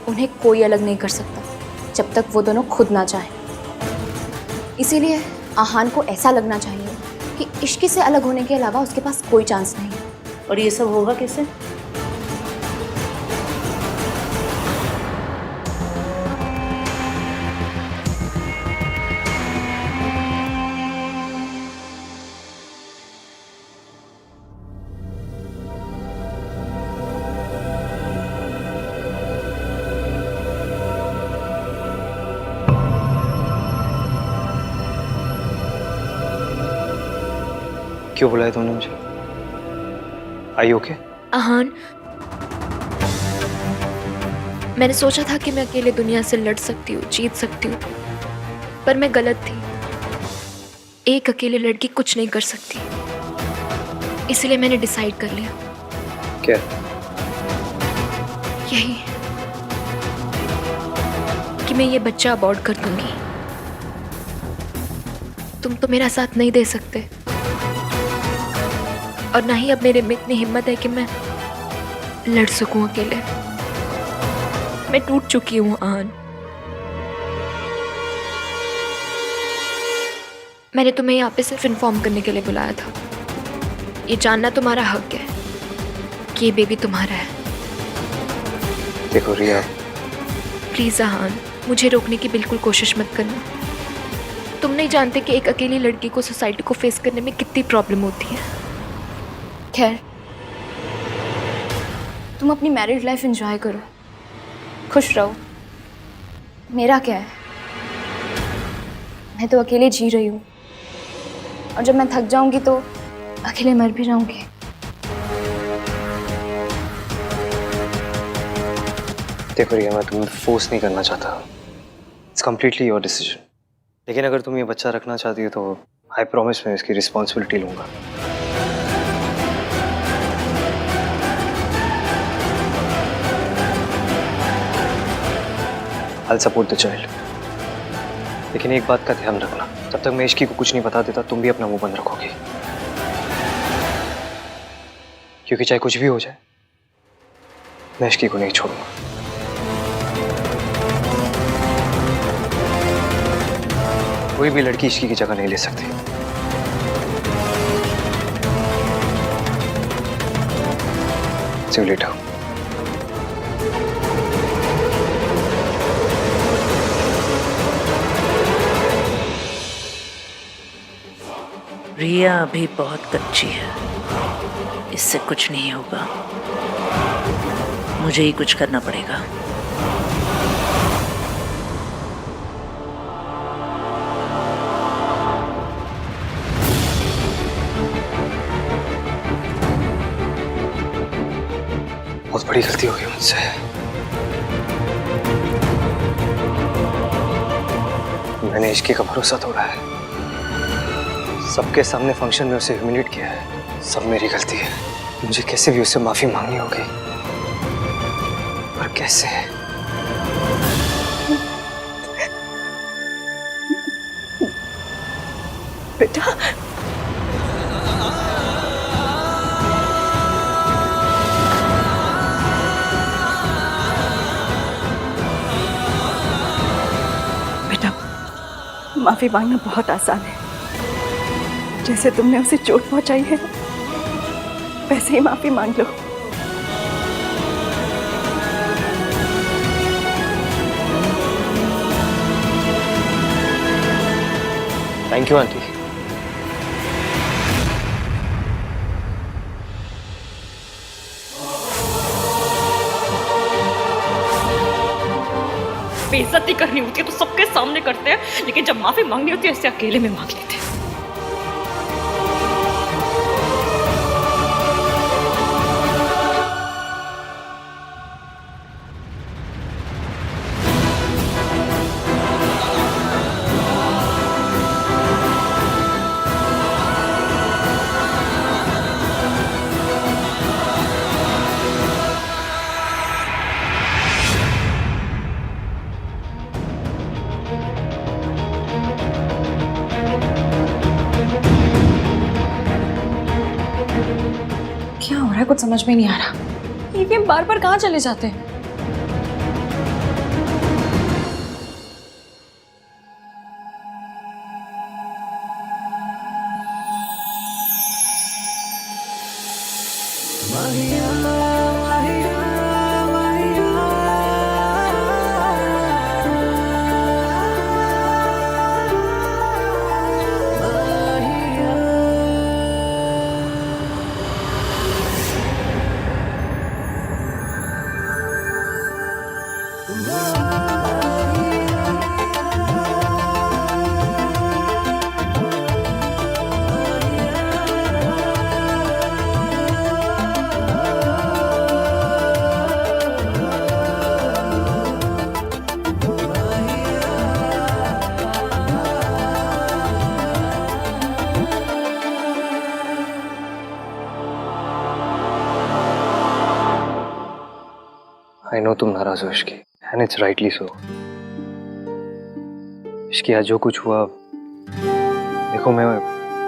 उन्हें कोई अलग नहीं कर सकता जब तक वो दोनों खुद ना चाहें। इसीलिए आहान को ऐसा लगना चाहिए कि इश्की से अलग होने के अलावा उसके पास कोई चांस नहीं है। और ये सब होगा कैसे? क्यों बुलाया तुमने मुझे? आई ओके? आहान, मैंने सोचा था कि मैं अकेले दुनिया से लड़ सकती हूँ, जीत सकती हूँ, पर मैं गलत थी। एक अकेले लड़की कुछ नहीं कर सकती, इसलिए मैंने डिसाइड कर लिया। क्या? यही कि मैं ये बच्चा अबॉर्ट कर दूंगी। तुम तो मेरा साथ नहीं दे सकते, और ना ही अब मेरे में इतनी हिम्मत है कि मैं लड़ सकूं अकेले। मैं टूट चुकी हूं आन। मैंने तुम्हें यहाँ पे सिर्फ इन्फॉर्म करने के लिए बुलाया था। ये जानना तुम्हारा हक है कि ये बेबी तुम्हारा है। देखो रिया, प्लीज आहान, मुझे रोकने की बिल्कुल कोशिश मत करना। तुम नहीं जानते कि एक अकेली लड़की को सोसाइटी को फेस करने में कितनी प्रॉब्लम होती है। खैर, तुम अपनी मैरिड लाइफ एंजॉय करो, खुश रहो। मेरा क्या है, मैं तो अकेले जी रही हूँ, और जब मैं थक जाऊंगी तो अकेले मर भी जाऊंगी। देखो रिया, मैं तुम्हें फोर्स नहीं करना चाहता। It's completely your decision. लेकिन अगर तुम ये बच्चा रखना चाहती हो तो आई प्रॉमिस मैं इसकी रिस्पॉन्सिबिलिटी लूंगा। I'll support the child. लेकिन एक बात का ध्यान रखना, जब तक मैं इश्की को कुछ नहीं बता देता तुम भी अपना मुंह बंद रखोगी, क्योंकि चाहे कुछ भी हो जाए मैं इश्की को नहीं छोड़ूंगा। कोई भी लड़की इश्की की जगह नहीं ले सकती। See you later. रिया अभी बहुत कच्ची है, इससे कुछ नहीं होगा। मुझे ही कुछ करना पड़ेगा। बहुत बड़ी गलती हो गई मुझसे। मैंने इश्की का भरोसा तोड़ा है, सबके सामने फंक्शन में उसे ह्यूमिलेट किया है। सब मेरी गलती है। मुझे कैसे भी उससे माफी मांगनी होगी, पर कैसे? बेटा, बेटा, माफी मांगना बहुत आसान है। जैसे तुमने उसे चोट पहुंचाई है, वैसे ही माफी मांग लो। Thank you aunty. बेइज्जती करनी होती है तो सबके सामने करते हैं, लेकिन जब माफी मांगनी होती है ऐसे अकेले में मांग लेते हैं। क्या हो रहा है, कुछ समझ में नहीं आ रहा। ईवीएम बार बार कहाँ चले जाते हैं? आई नो तुम नाराज हो Ishki, and it's rightly so. Ishki आज जो कुछ हुआ, देखो मैं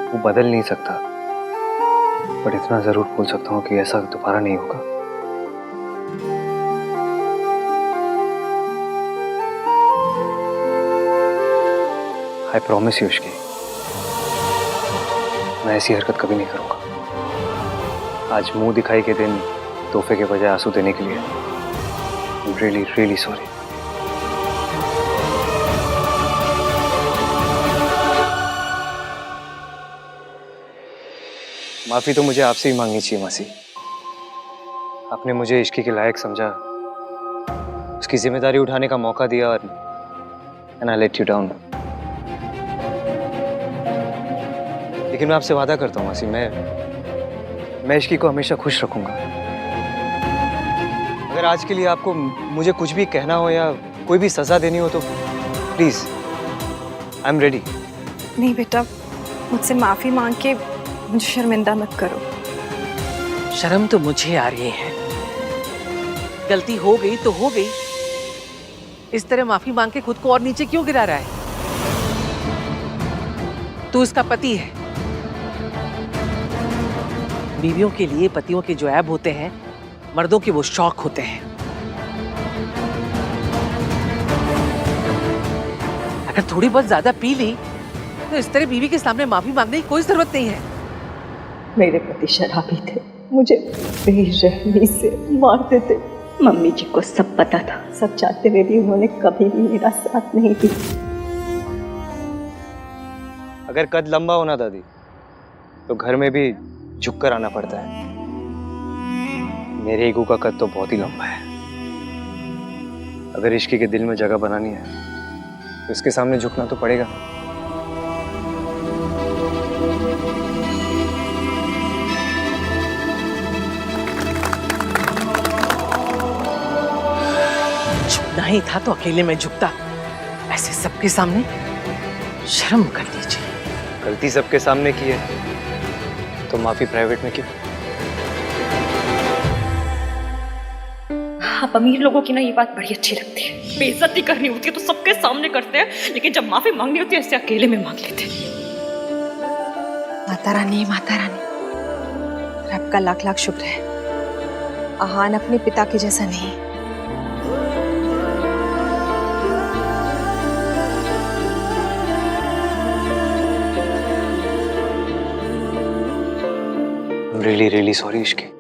वो बदल नहीं सकता, पर इतना जरूर बोल सकता हूँ कि ऐसा दोबारा नहीं होगा। आई प्रॉमिस यू इश्की, मैं ऐसी हरकत कभी नहीं करूंगा। आज मुंह दिखाई के दिन तोहफे के बजाय आंसू देने के लिए I'm really, really sorry. माफी तो मुझे आपसे ही मांगनी चाहिए मासी। आपने मुझे इश्की के लायक समझा, उसकी जिम्मेदारी उठाने का मौका दिया और and I let you down. लेकिन मैं आपसे वादा करता हूँ मासी, मैं इश्की को हमेशा खुश रखूंगा। अगर आज के लिए आपको मुझे कुछ भी कहना हो या कोई भी सजा देनी हो तो प्लीज आई एम रेडी। नहीं बेटा, मुझसे माफी मांग के मुझे शर्मिंदा मत करो। शर्म तो मुझे आ रही है। गलती हो गई तो हो गई, इस तरह माफी मांग के खुद को और नीचे क्यों गिरा रहा है? तू उसका पति है। बीवियों के लिए पतियों के जो ऐब होते हैं, मर्दों के वो शौक होते हैं। अगर थोड़ी बहुत ज्यादा पी ली तो इस तरह बीवी के सामने माफी मांगने की कोई जरूरत नहीं है। मेरे पति शराबी थे, मुझे बेरहमी से मारते थे। मम्मी जी को सब पता था, सब चाहते हुए भी उन्होंने कभी भी मेरा साथ नहीं दिया। अगर कद लंबा होना दादी तो घर में भी झुककर आना पड़ता है। मेरे ईगो का कद तो बहुत ही लंबा है। अगर इश्की के दिल में जगह बनानी है तो इसके सामने झुकना तो पड़ेगा। झुकना ही था तो अकेले में झुकता, ऐसे सबके सामने शर्म कर लीजिए। गलती सबके सामने की है तो माफी प्राइवेट में क्यों? आप अमीर लोगों की ना ये बात बड़ी अच्छी लगती है। बेइज्जती करनी होती है तो सबके सामने करते हैं, लेकिन जब माफी मांगनी होती है ऐसे अकेले में मांग लेते हैं। माता रानी, माता रानी, रब का लाख लाख शुक्र है, आहान अपने पिता के जैसा नहीं। Really really sorry Ishki.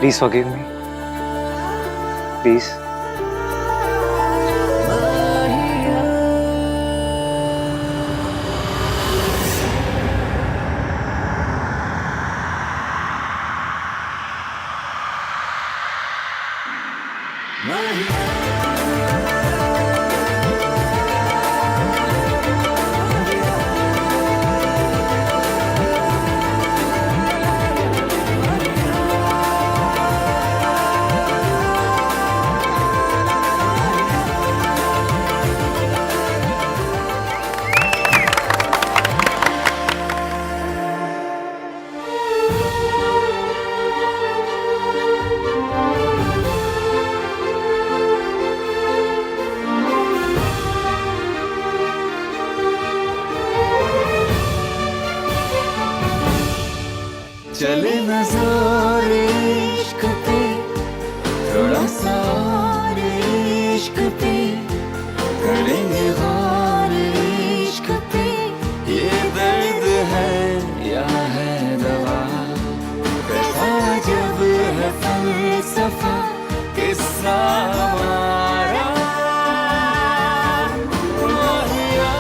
Please forgive me. Please. चले नज़ारे इश्क पे, थोड़ा सा और इश्क पे, करेंगे गौर इश्क पे। ये दर्द है या है दवा, कैसा जब है फलसफा, किस्सा हमारा। माहिया,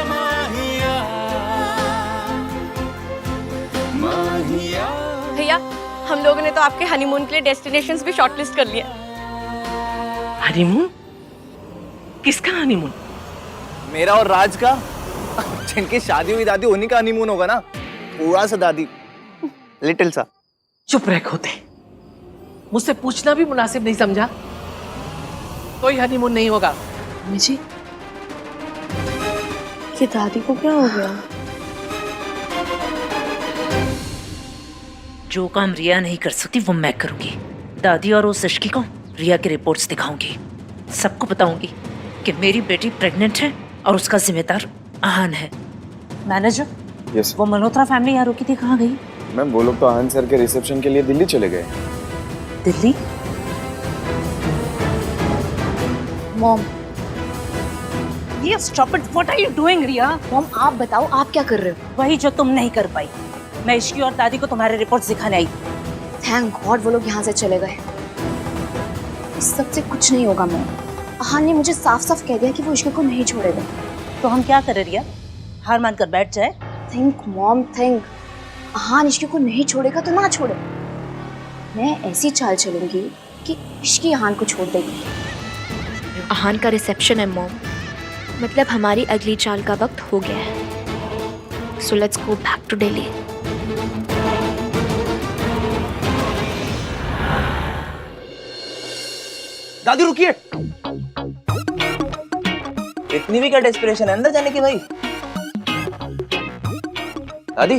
माहिया, माहिया। भैया, हम लोगों ने तो आपके हनीमून के लिए डेस्टिनेशंस भी शॉर्टलिस्ट कर लिया। हनीमून? किसका हनीमून? मेरा और राज का। जिनकी शादी हुई दादी, उन्हीं का हनीमून होगा ना। थोड़ा सा दादी, लिटिल सा। चुप रह खोते, मुझसे पूछना भी मुनासिब नहीं समझा। कोई हनीमून नहीं होगा। जी, ये दादी को क्या हो गया? जो काम रिया नहीं कर सकती वो मैं करूंगी। दादी और उस इश्की को रिया की रिपोर्ट्स दिखाऊंगी। सबको बताऊंगी कि मेरी बेटी प्रेग्नेंट है और उसका जिम्मेदार आहान है। Manager, yes. वो मल्होत्रा फैमिली यहाँ रुकी थी, कहाँ गई? मैम वो लोग तो आनंद सर के रिसेप्शन के लिए दिल्ली चले गए। दिल्ली? मॉम, ये stop it, what are you doing Riya? Mom आप बताओ आप क्या कर रहे हो? वही जो तुम नहीं कर पाई। मैं इश्की और दादी को तुम्हारे रिपोर्ट्स दिखाने आई। थैंक गॉड वो लोग यहाँ से चले गए। इस सब से कुछ नहीं होगा मॉम। आहान ने मुझे साफ साफ कह दिया कि वो इश्क को नहीं छोड़ेगा। तो हम क्या करें रिया? हार मानकर बैठ जाए? Think mom think. आहान इश्क को नहीं छोड़ेगा तो ना छोड़े। मैं ऐसी चाल चलूंगी कि इश्की आहान को छोड़ देगी। आहान का रिसेप्शन है मॉम, मतलब हमारी अगली चाल का वक्त हो गया है। So let's go back to Delhi. दादी रुकिए, इतनी भी क्या डेस्परेशन है अंदर जाने की भाई? दादी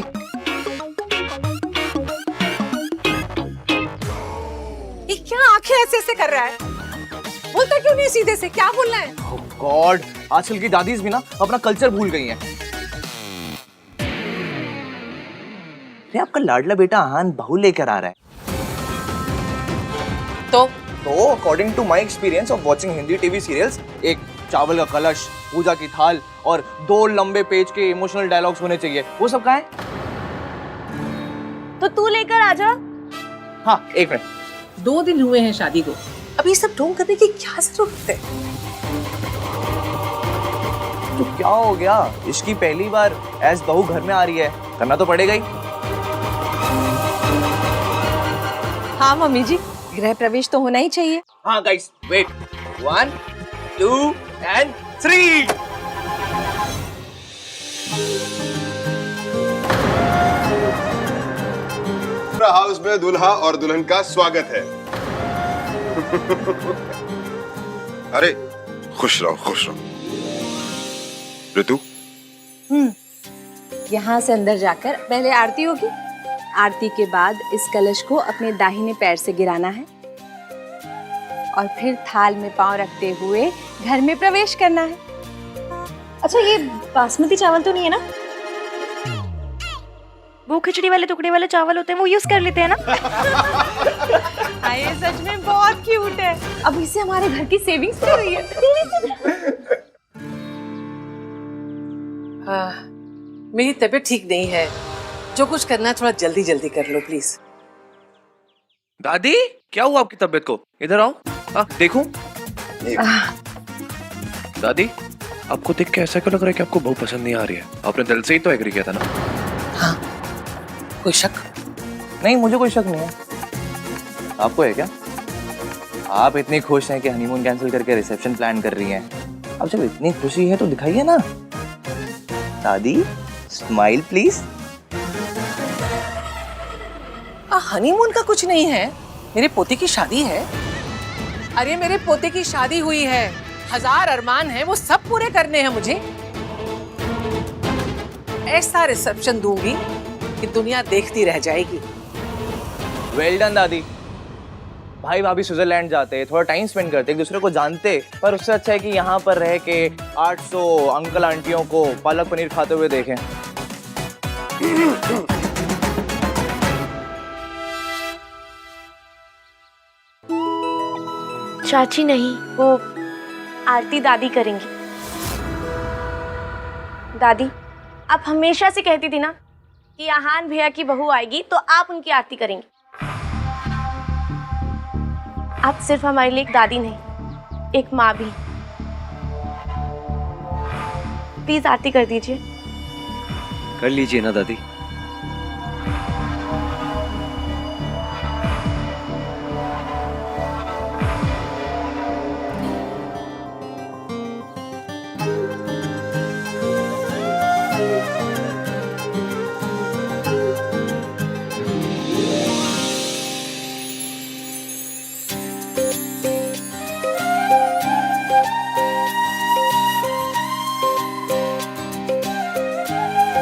ये क्या आंखें ऐसे ऐसे कर रहा है? बोलता क्यों नहीं सीधे से? क्या बोलना है? गॉड, आजकल की दादीज भी ना अपना कल्चर भूल गई हैं। अरे आपका लाडला बेटा आहान बहू लेकर आ रहा है। तो according to my experience of watching Hindi TV serials, एक चावल का कलश, पूजा की थाल और 2 लंबे पेज के इमोशनल डायलॉग्स होने चाहिए। वो सब कहाँ है? तो तू लेकर आ जा। हाँ, एक मिनट। 2 दिन हुए हैं शादी को, अब ये सब ढोंग करने की क्या जरूरत है? तो क्या हो गया? इसकी पहली बार एज बहू घर में आ रही है, करना तो पड़ेगा ही। हाँ मम्मी जी, गृह प्रवेश तो होना ही चाहिए। हाँ गाइस, वेट, 1 2 and 3। हाउस में दूल्हा और दुल्हन का स्वागत है। अरे खुश रहो खुश रहो। ऋतु, यहाँ से अंदर जाकर पहले आरती होगी। आरती के बाद इस कलश को अपने दाहिने पैर से गिराना है और फिर थाल में पांव रखते हुए घर में प्रवेश करना है। अच्छा, ये बासमती चावल तो नहीं है ना? वो खिचड़ी वाले टुकड़े वाले चावल होते हैं, वो यूज कर लेते हैं ना? ये सच में बहुत क्यूट है। अब इससे हमारे घर की सेविंग्स हो रही है। हाँ, मेरी तबीयत ठीक नहीं है। जो कुछ करना है थोड़ा जल्दी जल्दी कर लो प्लीज। दादी, क्या हुआ आपकी तबीयत को? इधर आओ। देखूं? दादी, आपको देख के ऐसा क्यों लग रहा है कि आपको बहू पसंद नहीं आ रही है? आपने दिल से ही तो एग्री किया था ना? हाँ, कोई शक? नहीं, मुझे कोई शक नहीं है। आपको है क्या? आप इतनी खुश हैं कि हनीमून कैंसिल करके रिसेप्शन प्लान कर रही हैं। अब जब इतनी खुशी है तो दिखाइए ना। दादी, स्माइल प्लीज। हनीमून का कुछ नहीं है, मेरे पोते की शादी है। अरे मेरे पोते की शादी हुई है, 1000 अरमान है, वो सब पूरे करने हैं मुझे। ऐसा रिसेप्शन दूंगी कि दुनिया देखती रह जाएगी। वेल डन दादी। भाई भाभी स्विट्जरलैंड जाते, थोड़ा टाइम स्पेंड करते, एक दूसरे को जानते, पर उससे अच्छा है कि यहाँ पर रह के 800 अंकल आंटियों को पालक पनीर खाते हुए देखें। चाची नहीं, वो आरती दादी करेंगी। दादी, आप हमेशा से कहती थी ना कि आहान भैया की बहू आएगी तो आप उनकी आरती करेंगी। आप सिर्फ हमारे लिए एक दादी नहीं, एक माँ भी। प्लीज आरती कर दीजिए। कर लीजिए ना दादी।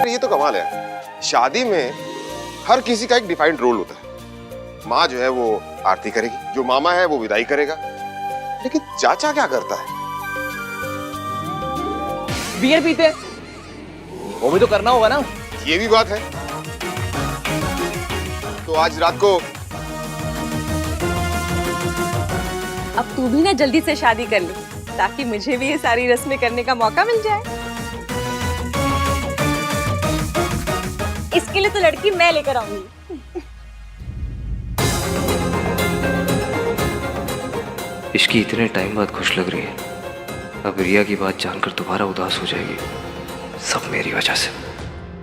ये तो कमाल है, शादी में हर किसी का एक डिफाइंड रोल होता है। माँ जो है वो आरती करेगी, जो मामा है वो विदाई करेगा, लेकिन चाचा क्या करता है? बियर पीते, वो भी तो करना होगा ना। ये भी बात है। तो आज रात को अब तू भी ना जल्दी से शादी कर ले, ताकि मुझे भी ये सारी रस्में करने का मौका मिल जाए। इसके लिए तो लड़की मैं लेकर आऊंगी। इसकी इतने टाइम बाद खुश लग रही है, अब रिया की बात जानकर दोबारा उदास हो जाएगी। सब मेरी वजह से।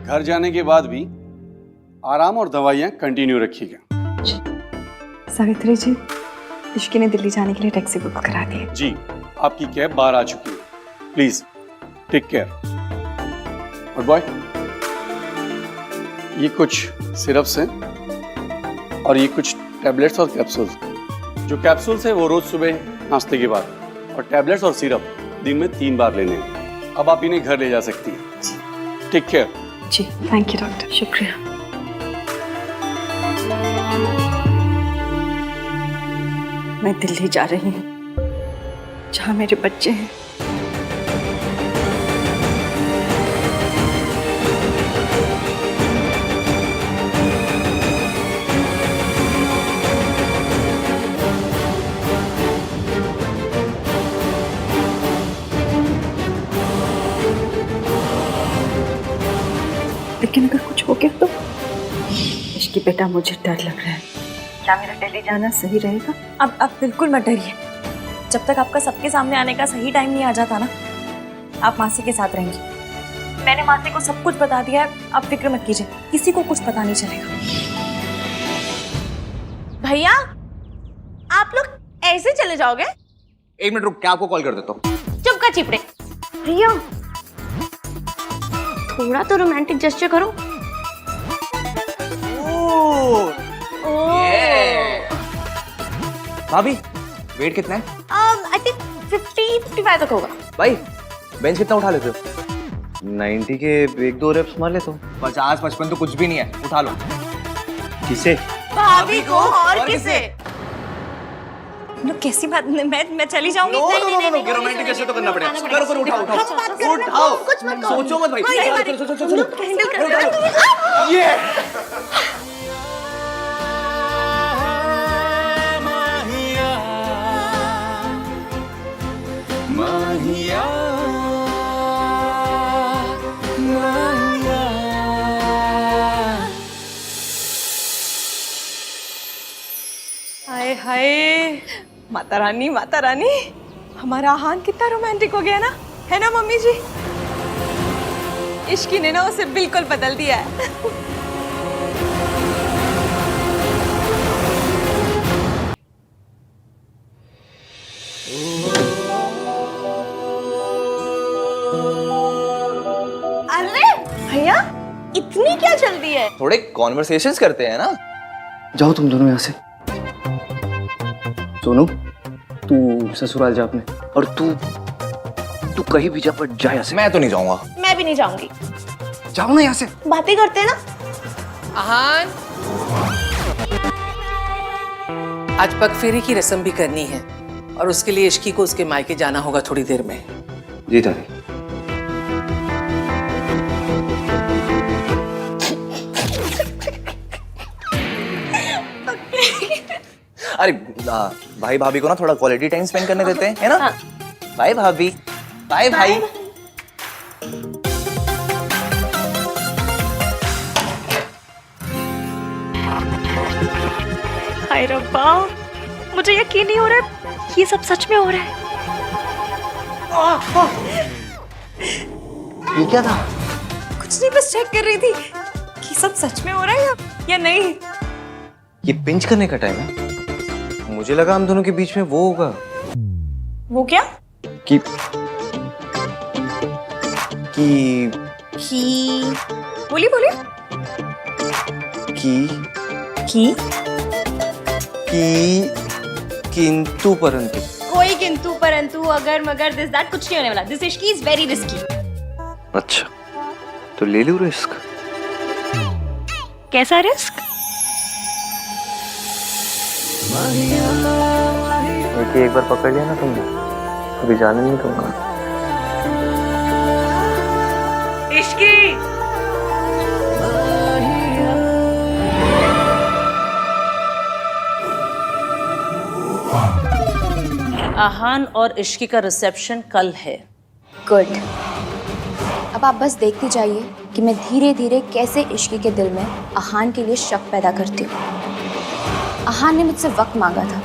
घर जाने के बाद भी आराम और दवाइयाँ कंटिन्यू रखिएगा। सावित्री जी, इश्की ने दिल्ली जाने के लिए टैक्सी बुक करा दी है। जी, आपकी कैब बाहर आ चुकी है। Please take care. और बॉय, ये कुछ सिरप्स हैं और ये कुछ टैबलेट्स और कैप्सूल्स। जो कैप्सूल्स हैं वो रोज सुबह नाश्ते के बाद, और टैबलेट्स और सिरप दिन में 3 बार लेने हैं। अब आप इन्हें घर ले जा सकती हैं। Take care. जी, थैंक यू डॉक्टर। शुक्रिया। मैं दिल्ली जा रही हूँ, जहाँ मेरे बच्चे हैं। लेकिन अगर कुछ हो गया तो? इश्की बेटा, मुझे डर लग रहा है। क्या मेरा दिल्ली जाना सही रहेगा? अब बिल्कुल मत डरिए। जब तक आपका सबके सामने आने का सही टाइम नहीं आ जाता ना, आप मासी के साथ रहेंगी। मैंने मासी को सब कुछ बता दिया है, आप फिक्र मत कीजिए, किसी को कुछ पता नहीं चलेगा। भैया, आप लोग ऐसे चले जाओगे? 1 मिनट रुक, क्या आपको कॉल कर देता हूँ। चुप कर चिपड़े। रिया, थोड़ा तो रोमांटिक जेस्चर करो। भाभी, वेट कितना है? आई थिंक 50-55 तक होगा। भाई, बेंच कितना उठा लेते हो? 90 के 1-2 रेप्स मार लेता हूँ। 50-55 तो कुछ भी नहीं है, उठा लो। किसे? भाभी को और किसे? कैसी बात, मैं चली जाऊंगी। नो, रोमांटिक कैसे तो करना पड़ेगा। करो, उठाओ। सोचो मत भाई। चलो। ये माहिया, हाय हाय, माता रानी, माता रानी, हमारा आहान कितना रोमांटिक हो गया ना, है ना मम्मी जी? इश्की ने ना उसे बिल्कुल बदल दिया है। अरे भैया, इतनी क्या जल्दी है? थोड़े कॉन्वर्सेशंस करते हैं ना। जाओ तुम दोनों यहाँ से। सोनू, तू ससुराल जा अपने, और तू कहीं भी जा, पर जा यहाँ से। मैं तो नहीं जाऊंगा। मैं भी नहीं जाऊंगी। जाओ ना यहाँ से। बातें करते हैं ना। आहान, आज पग फेरे की रस्म भी करनी है, और उसके लिए इश्की को उसके मायके जाना होगा थोड़ी देर में। जी दादी। अरे भाई भाभी को ना थोड़ा क्वालिटी टाइम स्पेंड करने देते हैं, है ना? बाय भाभी, बाय भाई। हाय रब्बा, मुझे यकीन नहीं हो रहा है, ये सब सच में हो रहा है। ये क्या था? कुछ नहीं, बस चेक कर रही थी कि सब सच में हो रहा है या नहीं। ये पिंच करने का टाइम है। मुझे लगा हम दोनों के बीच में वो होगा। वो क्या? कि बोलिए बोलिए। किंतु परंतु। कोई किंतु परंतु अगर मगर दिस दैट कुछ नहीं होने वाला। This Ishki is very risky. अच्छा, तो ले लूं रिस्क। कैसा रिस्क? एक बार पकड़ लिया ना तुमने, कभी जाने नहीं दूंगा। इश्की आहान और इश्की का रिसेप्शन कल है। गुड। अब आप बस देखते जाइए कि मैं धीरे धीरे कैसे इश्की के दिल में आहान के लिए शक पैदा करती हूँ। आहान ने मुझसे वक्त मांगा था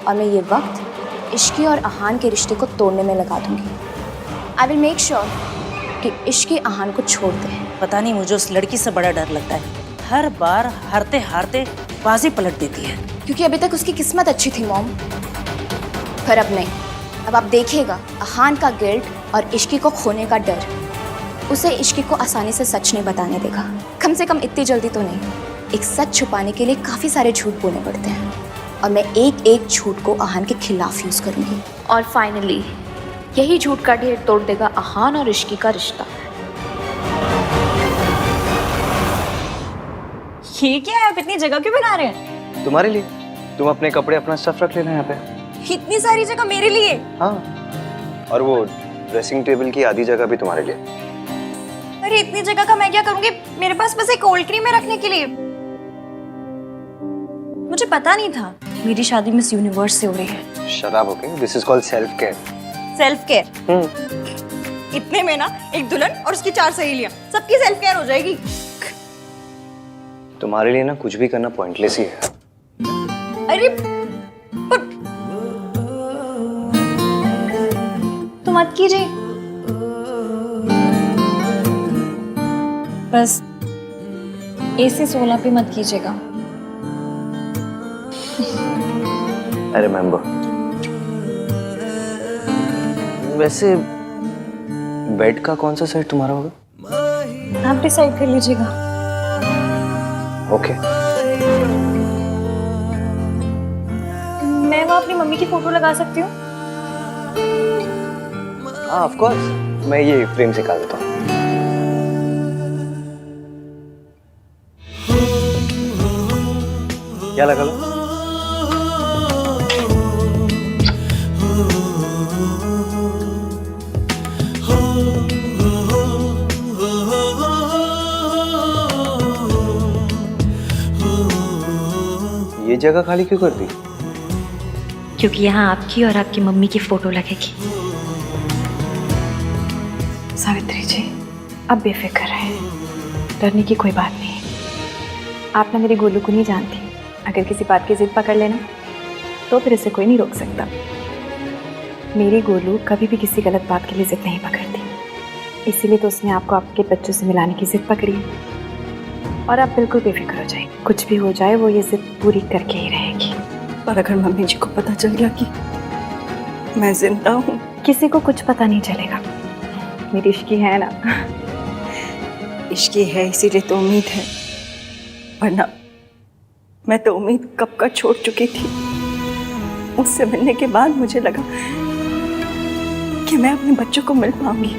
और मैं ये वक्त इश्की और आहान के रिश्ते को तोड़ने में लगा दूंगी। आई विल मेक श्योर कि इश्की आहान को छोड़ दे। पता नहीं, मुझे उस लड़की से बड़ा डर लगता है। हर बार हारते हारते बाजी पलट देती है। क्योंकि अभी तक उसकी किस्मत अच्छी थी मॉम, पर अब नहीं। अब आप देखिएगा, आहान का गिल्ट और इश्की को खोने का डर उसे इश्की को आसानी से सच नहीं बताने देगा। कम से कम इतनी जल्दी तो नहीं। एक सच छुपाने के लिए काफ़ी सारे झूठ बोलने पड़ते हैं और मैं एक एक झूठ को आहान के खिलाफ यूज़ करूँगी। और फाइनली यही झूठ का ढेर तोड़ देगा आहान और इश्की का रिश्ता। ये क्या है? आप इतनी जगह क्यों बना रहे हैं? तुम्हारे लिए। तुम अपने कपड़े, अपना स्टफ रख लेना यहाँ पे। इतनी सारी जगह मेरे लिए? हाँ, और वो ड्रेसिंग टेबल की आधी जगह भी तुम्हारे लिए। अरे इतनी जगह का मैं क्या करूंगी? मेरे पास बस एक कोल्ड क्रीम है रखने के लिए। मुझे पता नहीं था मेरी शादी मिस यूनिवर्स से हो रही है। शराब, okay? This is called self care. Self care? इतने में ना एक दुल्हन और उसकी 4 सहेलियां, सबकी सेल्फ केयर हो जाएगी। तुम्हारे लिए ना कुछ भी करना पॉइंटलेस ही है। अरे तो मत कीजिए, बस AC 16 पे मत कीजिएगा। I remember. वैसे बेड का कौन सा साइड तुम्हारा होगा? आप डिसाइड कर लीजिएगा। ओके। मैं वहाँ अपनी मम्मी की फोटो लगा सकती हूँ? हाँ, ऑफ कोर्स। मैं ये फ्रेम से निकाल देता हूँ। क्या लगा लो? ये जगह खाली क्यों कर दी? क्योंकि यहाँ आपकी और आपकी मम्मी की फोटो लगेगी। सावित्री जी, अब बेफिक्र रहे, डरने की कोई बात नहीं। आप ना मेरी गोलू को नहीं जानती। अगर किसी बात की जिद पकड़ लेना तो फिर इसे कोई नहीं रोक सकता। मेरी गोलू कभी भी किसी गलत बात के लिए जिद नहीं पकड़ती, इसीलिए तो उसने आपको आपके बच्चों से मिलाने की जिद पकड़ी है। और आप बिल्कुल बेफिक्र हो जाए, कुछ भी हो जाए वो ये जिद पूरी करके ही रहेगी। पर अगर मम्मी जी को पता चल गया कि मैं जिंदा हूँ? किसी को कुछ पता नहीं चलेगा। मेरी इश्की है ना। इश्की है, इसीलिए तो उम्मीद है, वरना मैं तो उम्मीद कब का छोड़ चुकी थी। उससे मिलने के बाद मुझे लगा कि मैं अपने बच्चों को मिल पाऊंगी।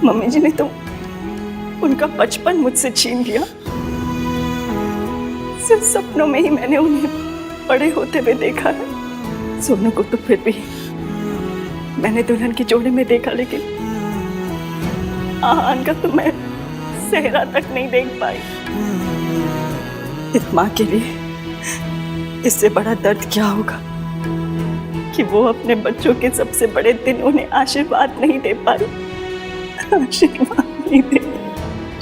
मम्मी जी ने तो उनका बचपन मुझसे छीन लिया। सिर्फ सपनों में ही मैंने उन्हें बड़े होते हुए देखा है। सोनू को तो फिर भी मैंने दुल्हन की जोड़ी में देखा, लेकिन आहान का तो मैं सेहरा तक नहीं देख पाई। इस माँ के लिए इससे बड़ा दर्द क्या होगा कि वो अपने बच्चों के सबसे बड़े दिन उन्हें आशीर्वाद नहीं दे पाई। आशीर्वाद नहीं दे।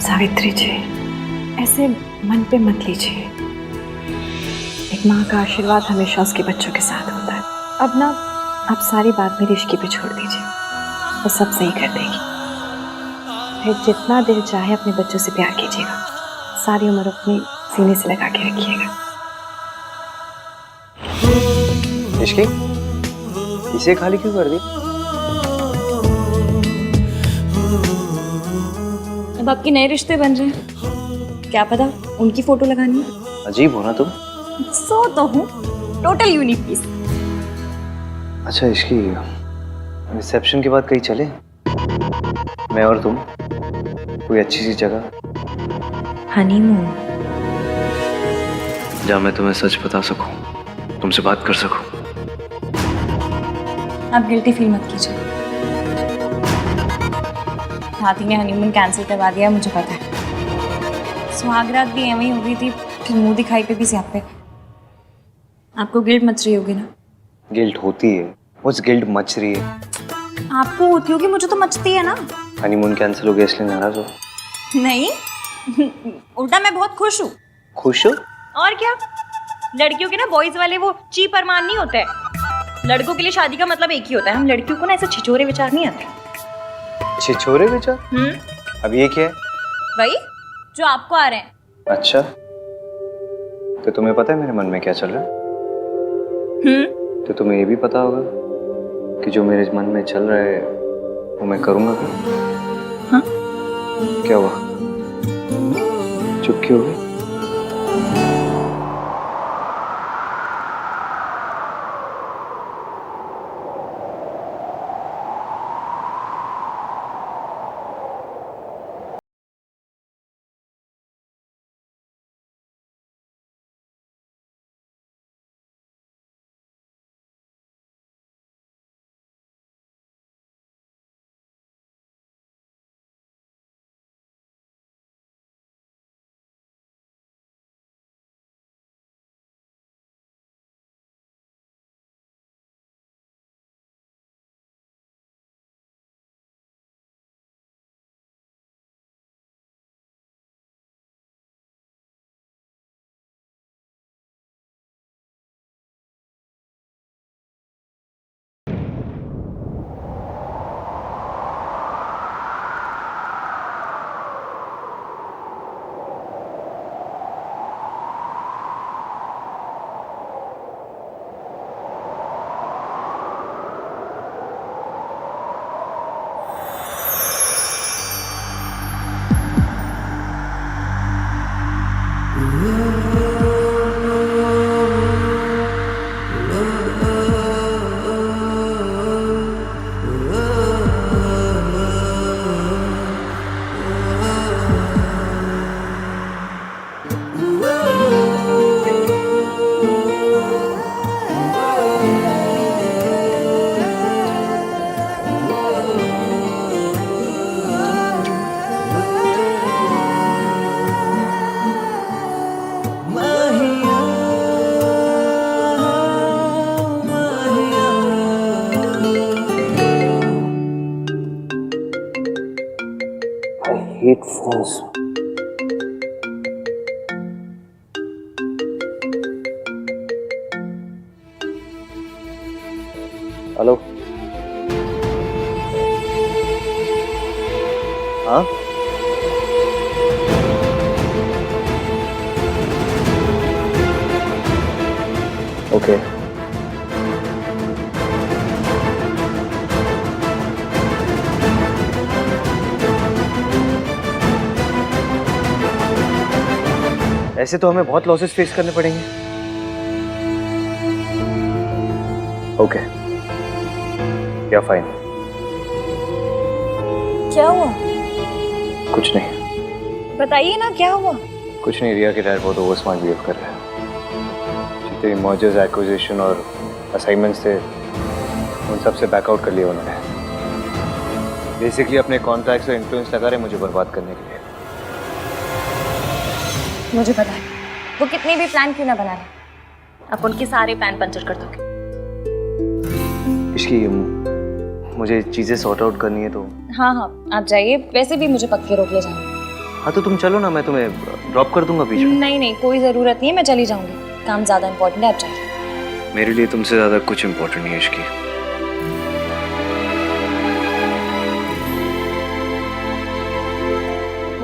सावित्री जी, ऐसे मन पे मत लीजिए। एक माँ का आशीर्वाद हमेशा उसके बच्चों के साथ होता है। अब ना आप सारी बात मेरी इश्की पे छोड़ दीजिए, वो सब सही कर देगी। फिर जितना दिल चाहे अपने बच्चों से प्यार कीजिएगा, सारी उम्र अपने सीने से लगा के रखिएगा। इश्की, इसे खाली क्यों कर दी? अब आपके नए रिश्ते बन रहे हैं, क्या पता उनकी फोटो लगानी है। अजीब हो ना तुम। सो तो हूँ, टोटल यूनिक पीस। अच्छा इश्की, रिसेप्शन के बाद कहीं चले, मैं और तुम, कोई अच्छी सी जगह? हनीमून। जहाँ मैं तुम्हें सच बता सकूं, तुमसे बात कर सकूं। आप गिल्टी फील मत कीजिए। हाथी ने हनीमून कैंसिल करवा दिया, मुझे पता है। सुहागरात भी एवं ही हो गई थी, फिर मुंह दिखाई पे भी स्यापे। आपको गिल्ट मच रही होगी ना? गिल्ट होती है, उस गिल्ट मच रही है। आपको होती होगी, मुझे तो मचती है ना। हनीमून कैंसिल हो गया इसलिए नाराज हो? नहीं, उल्टा मैं बहुत खुश हूँ। खुश हो? और क्या, लड़कियों के ना बॉयज वाले वो ची परमान नहीं होते हैं। लड़कों के लिए शादी का मतलब एक ही होता है। हम लड़कियों को ना ऐसे छिछोरे विचार नहीं आते। छिछोरे विचार? अब ये क्या है? वही जो आपको आ रहे हैं। अच्छा, तो तुम्हें पता है मेरे मन में क्या चल रहा है? तो तुम्हें ये भी पता होगा कि जो मेरे मन में चल रहा है वो मैं करूंगा क्या? हाँ? क्या हुआ, चुप क्यों हो गई? hate phones. हेलो, हाँ? ओके। ऐसे तो हमें बहुत लॉसेस फेस करने पड़ेंगे। ओके, या फाइन। क्या हुआ? कुछ नहीं। बताइए ना, क्या हुआ? कुछ नहीं, रिया के डैड बहुत ओवर स्मार्ट बिहेव कर रहे हैं। जितने मर्जर्स, एक्विजिशन और असाइनमेंट्स थे उन सब से बैकआउट कर लिया उन्होंने। बेसिकली अपने कॉन्टैक्ट्स और इन्फ्लुएंस लगा रहे मुझे बर्बाद करने के लिए। मुझे पता है वो कितने भी प्लान क्यों ना बना ले, आप उनके सारे प्लान पंचर कर दोगे। इसकी मुझे चीजें सॉर्ट आउट करनी है तो। हाँ हाँ, आप जाइए। वैसे भी मुझे पक्के रोक ले जाना। हाँ तो तुम चलो ना, मैं तुम्हें ड्रॉप कर दूंगा बीच में। नहीं नहीं, कोई ज़रूरत नहीं है, मैं चली जाऊंगी। काम ज़्यादा इम्पोर्टेंट है, आप जाइए। मेरे लिए तुमसे ज़्यादा कुछ इम्पोर्टेंट नहीं है इसकी।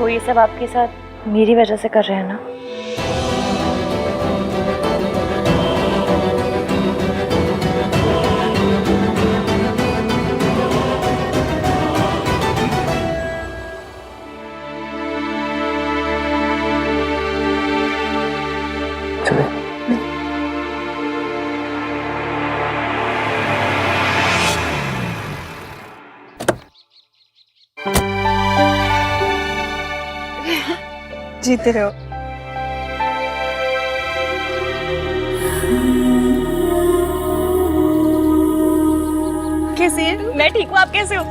वो ये सब आपके साथ मेरी वजह से कर रहे हैं ना? जीते रहो। कैसी है? मैं ठीक हूँ, आप कैसे हो?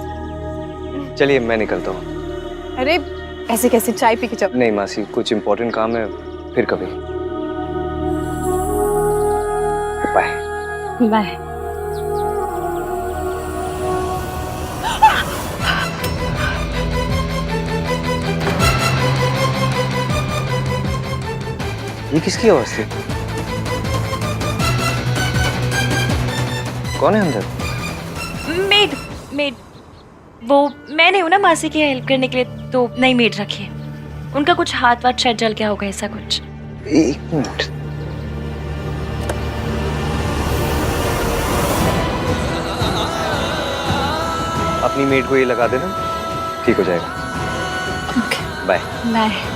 चलिए मैं निकलता हूँ। अरे ऐसे कैसे, चाय पी के जाओ। नहीं मासी, कुछ इम्पोर्टेंट काम है, फिर कभी। बाय। बाय। ये किसकी आवाज थी? कौन है अंदर? मेड। मेड वो मैं नहीं हूँ ना मासी की हेल्प करने के लिए, तो नई मेड रखी है। उनका कुछ हाथ वाथ शायद जल गया होगा, ऐसा कुछ। एक मिनट। अपनी मेड को ये लगा देना, ठीक हो जाएगा। Okay bye. Bye.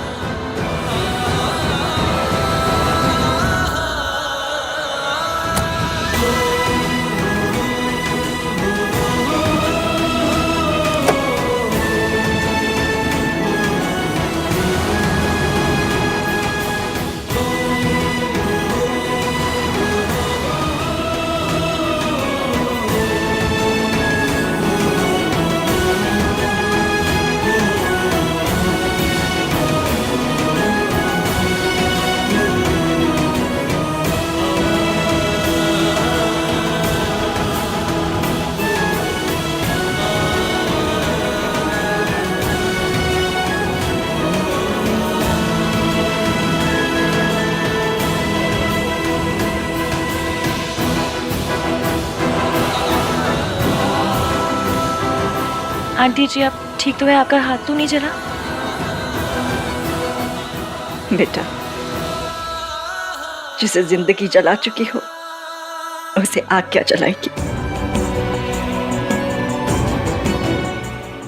Aunty ji आप ठीक तो है? आपका हाथ तो नहीं जला? बेटा, जिसे जिंदगी जला चुकी हो उसे आग क्या जलाएगी?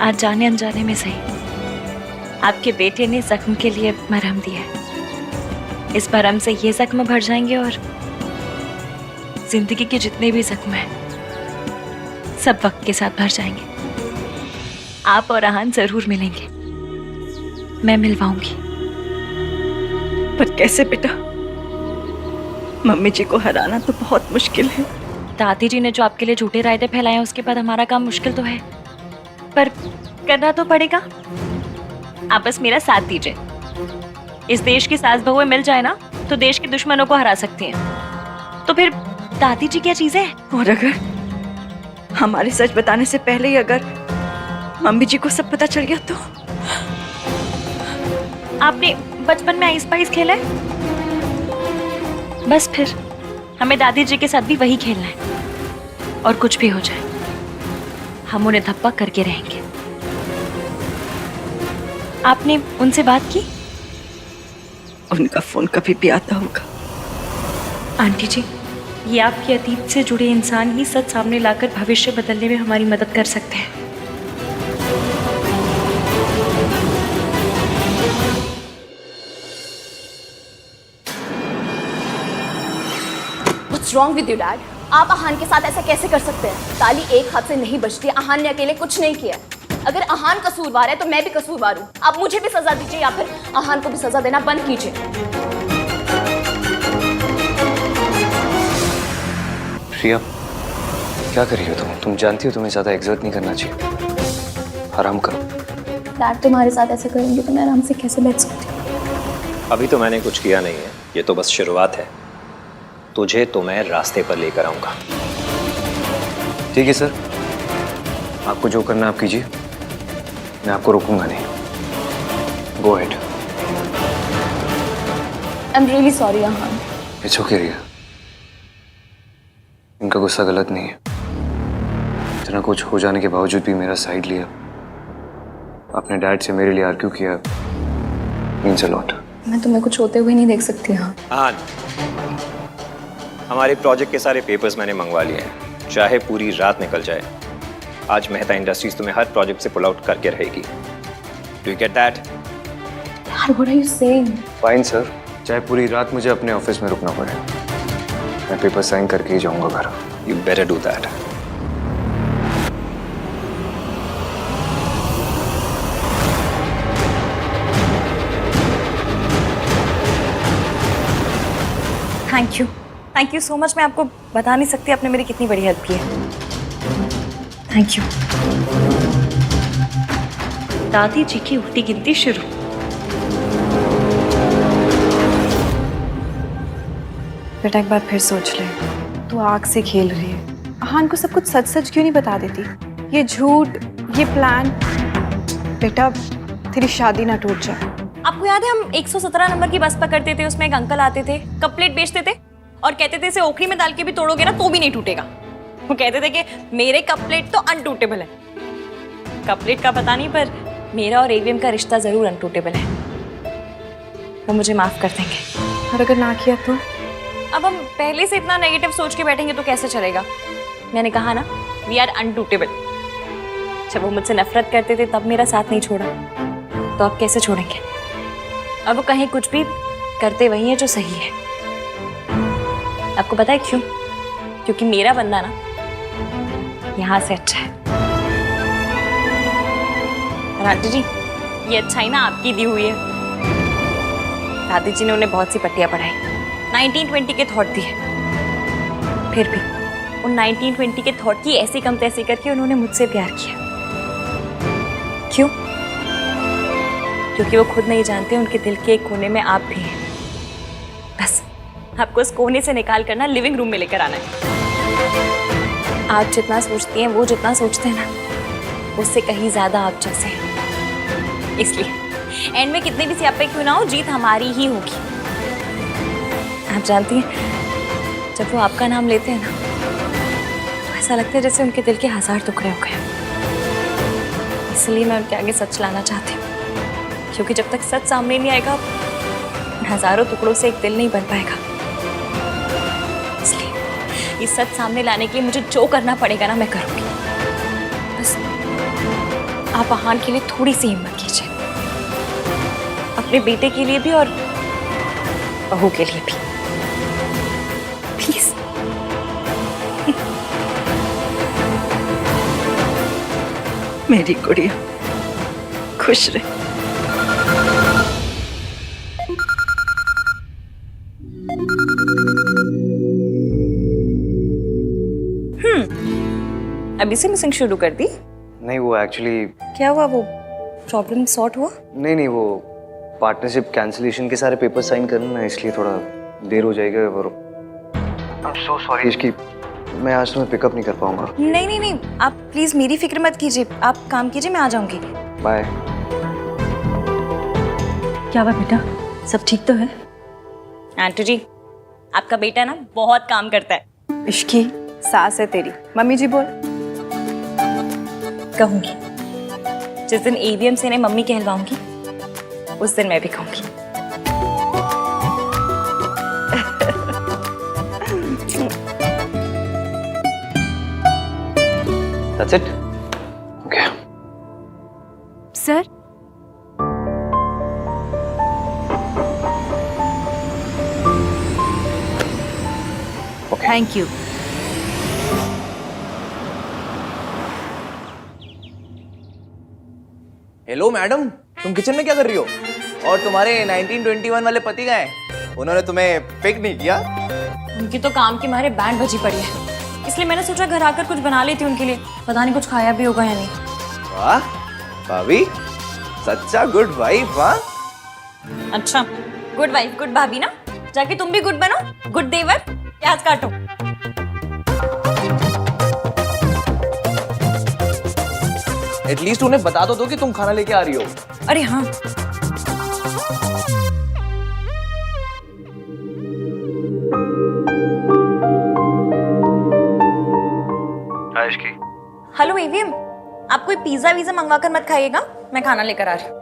आज जाने अनजाने में सही, आपके बेटे ने जख्म के लिए मरहम दिया है। इस मरहम से ये जख्म भर जाएंगे और जिंदगी के जितने भी जख्म हैं सब वक्त के साथ भर जाएंगे। आप और आहान जरूर मिलेंगे, मैं मिलवाऊंगी। पर कैसे बेटा? मम्मी जी को हराना तो बहुत मुश्किल है। दादी जी ने जो आपके लिए झूठे रायते फैलाए हैं, उसके बाद हमारा काम मुश्किल तो है, पर करना तो पड़ेगा। आप बस मेरा साथ दीजिए। इस देश की सास बहुएं मिल जाए ना तो देश के दुश्मनों को हरा सकती हैं। तो फिर दादी जी क्या चीजें हैं? और अगर हमारे सच बताने से पहले ही अगर मम्मी जी को सब पता चल गया तो? आपने बचपन में आइस पाइस खेला है? बस फिर हमें दादी जी के साथ भी वही खेलना है। और कुछ भी हो जाए हम उन्हें धप्पा करके रहेंगे। आपने उनसे बात की? उनका फोन कभी भी आता होगा। आंटी जी, ये आपके अतीत से जुड़े इंसान ही सच सामने लाकर भविष्य बदलने में हमारी मदद कर सकते हैं। What's wrong with you, Dad? आप आहान के साथ ऐसा कैसे कर सकते हैं? ताली एक हाथ से नहीं बजती। आहान ने अकेले कुछ नहीं किया। अगर आहान कसूरवार है तो मैं भी कसूरवार हूँ। आप मुझे भी सजा दीजिए या फिर आहान को भी सजा देना बंद कीजिए। प्रिया, क्या कर रही हो तुम? तुम जानती हो तुम्हें ज्यादा एक्सर्ट नहीं करना चाहिए। आराम करो। डैड तुम्हारे साथ ऐसा करेंगे तो मैं आराम से कैसे बैठ सकती हूँ? अभी तो मैंने कुछ किया नहीं है, ये तो बस शुरुआत है। तुझे तो मैं रास्ते पर लेकर आऊंगा। ठीक है सर, आपको जो करना आप कीजिए, मैं आपको रोकूंगा नहीं। Go ahead. I am really sorry Aahan. It's okay Riya, इनका गुस्सा गलत नहीं है। इतना कुछ हो जाने के बावजूद भी मेरा साइड लिया, अपने डैड से मेरे लिए आर्ग्यू किया, मीन्स अ लॉट। मैं तुम्हें कुछ होते हुए नहीं देख सकती। हाँ, हमारे प्रोजेक्ट के सारे पेपर्स मैंने मंगवा लिए हैं, चाहे पूरी रात निकल जाए। आज मेहता इंडस्ट्रीज तुम्हें हर प्रोजेक्ट से पुल आउट करके रहेगी। Do you get that? यार, what are you saying? Fine sir, चाहे पूरी रात मुझे अपने ऑफिस में रुकना पड़े, मैं पेपर साइन करके ही जाऊंगा घर। You better do that. Thank you so much. मैं आपको बता नहीं सकती आपने मेरी कितनी बड़ी हेल्प की है। Thank you. दादी जी की उल्टी गिनती शुरू। बेटा एक बार फिर सोच ले, तू आग से खेल रही है। आहान को सब कुछ सच सच क्यों नहीं बता देती? ये झूठ, ये प्लान। बेटा तेरी शादी ना टूट जाए। आपको याद है हम 117 नंबर की बस पकड़ते थे, उसमें एक अंकल आते थे, कप प्लेट बेचते थे और कहते थे इसे ओखली में डाल के भी तोड़ोगे ना तो भी नहीं टूटेगा। वो कहते थे कि मेरे कप प्लेट तो अनटूटेबल है। कप प्लेट का पता नहीं, पर मेरा और एवीएम का रिश्ता जरूर अनटूटेबल है। वो मुझे माफ कर देंगे। और अगर ना किया तो? अब हम पहले से इतना नेगेटिव सोच के बैठेंगे तो कैसे चलेगा? मैंने कहा ना, वी आर अनटूटेबल। जब वो मुझसे नफरत करते थे तब मेरा साथ नहीं छोड़ा, तो अब कैसे छोड़ेंगे? अब वो कहीं कुछ भी करते वही है जो सही है। आपको पता है क्यों? क्योंकि मेरा बंदा ना यहाँ से अच्छा है। और आंटी जी, ये अच्छाई ना आपकी दी हुई है। दादी जी ने उन्हें बहुत सी पट्टियां पढ़ाई, 1920 के थॉट दिए। फिर भी उन 1920 के थॉट की ऐसी कम तैसी करके उन्होंने मुझसे प्यार किया। क्यों? क्योंकि वो खुद नहीं जानते उनके दिल के एक कोने में आप भी हैं। बस आपको उस कोने से निकाल कर ना लिविंग रूम में लेकर आना है। आप जितना सोचती हैं, वो जितना सोचते हैं ना, उससे कहीं ज्यादा आप जैसे हैं। इसलिए एंड में कितने भी सियापे क्यों ना हो, जीत हमारी ही होगी। आप जानती हैं, जब वो आपका नाम लेते हैं ना, तो ऐसा लगता है जैसे उनके दिल के 1000 टुकड़े हो गए। इसलिए मैं उनके आगे सच लाना चाहती हूँ, क्योंकि जब तक सच सामने नहीं आएगा, हजारों टुकड़ों से एक दिल नहीं बन पाएगा। इसलिए इस सच सामने लाने के लिए मुझे जो करना पड़ेगा ना, मैं करूँगी। बस आप आहान के लिए थोड़ी सी हिम्मत कीजिए, अपने बेटे के लिए भी और बहू के लिए भी। प्लीज। मेरी गुड़िया खुश रहे। अभी से मिसिंग शुरू कर दी? नहीं, वो एक्चुअली क्या हुआ? वो प्रॉब्लम सॉर्ट हुआ? नहीं, वो पार्टनरशिप कैंसिलेशन के सारे पेपर साइन करना है, इसलिए थोड़ा देर हो जाएगा। और आई एम सो सॉरी इसकी, मैं आज तुम्हें पिकअप नहीं कर पाऊंगा। नहीं, आप प्लीज मेरी फिक्र मत कीजिए। आप काम कीजिए, मैं आ जाऊंगी। बाय। क्या हुआ बेटा, सब ठीक तो है? आंटी जी, आपका बेटा ना बहुत काम करता है। इश्की सास है तेरी। मम्मी जी बोल। कहूंगी। जिस दिन एवीएम से इन्हें मम्मी कहलवाऊंगी, उस दिन मैं भी कहूंगी। That's it? Okay. Sir, thank you. Hello madam, तुम किचन में क्या कर रही हो? और तुम्हारे 1921 वाले पति गए, उन्होंने तुम्हें पिक नहीं किया? उनकी तो काम के मारे बैंड बजी पड़ी है, इसलिए मैंने सोचा घर आकर कुछ बना लेती हूँ उनके लिए। पता नहीं कुछ खाया भी होगा या नहीं। वाह भाभी, सच्चा गुड वाइफ। वाह, अच्छा, गुड वाइफ गुड भाभी ना? जाके तुम भी गुड बनो, गुड देवर। प्याज काटो। एटलीस्ट उन्हें बता दो कि तुम खाना लेके आ रही हो। अरे हाँ, हेलो एवीएम, आप कोई पिज्जा वीजा मंगवा कर मत खाइएगा, मैं खाना लेकर आ रही हूँ।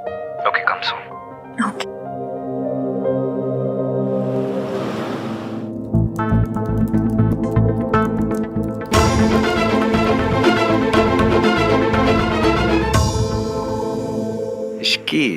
ओके, कम सून। ओके। इश्की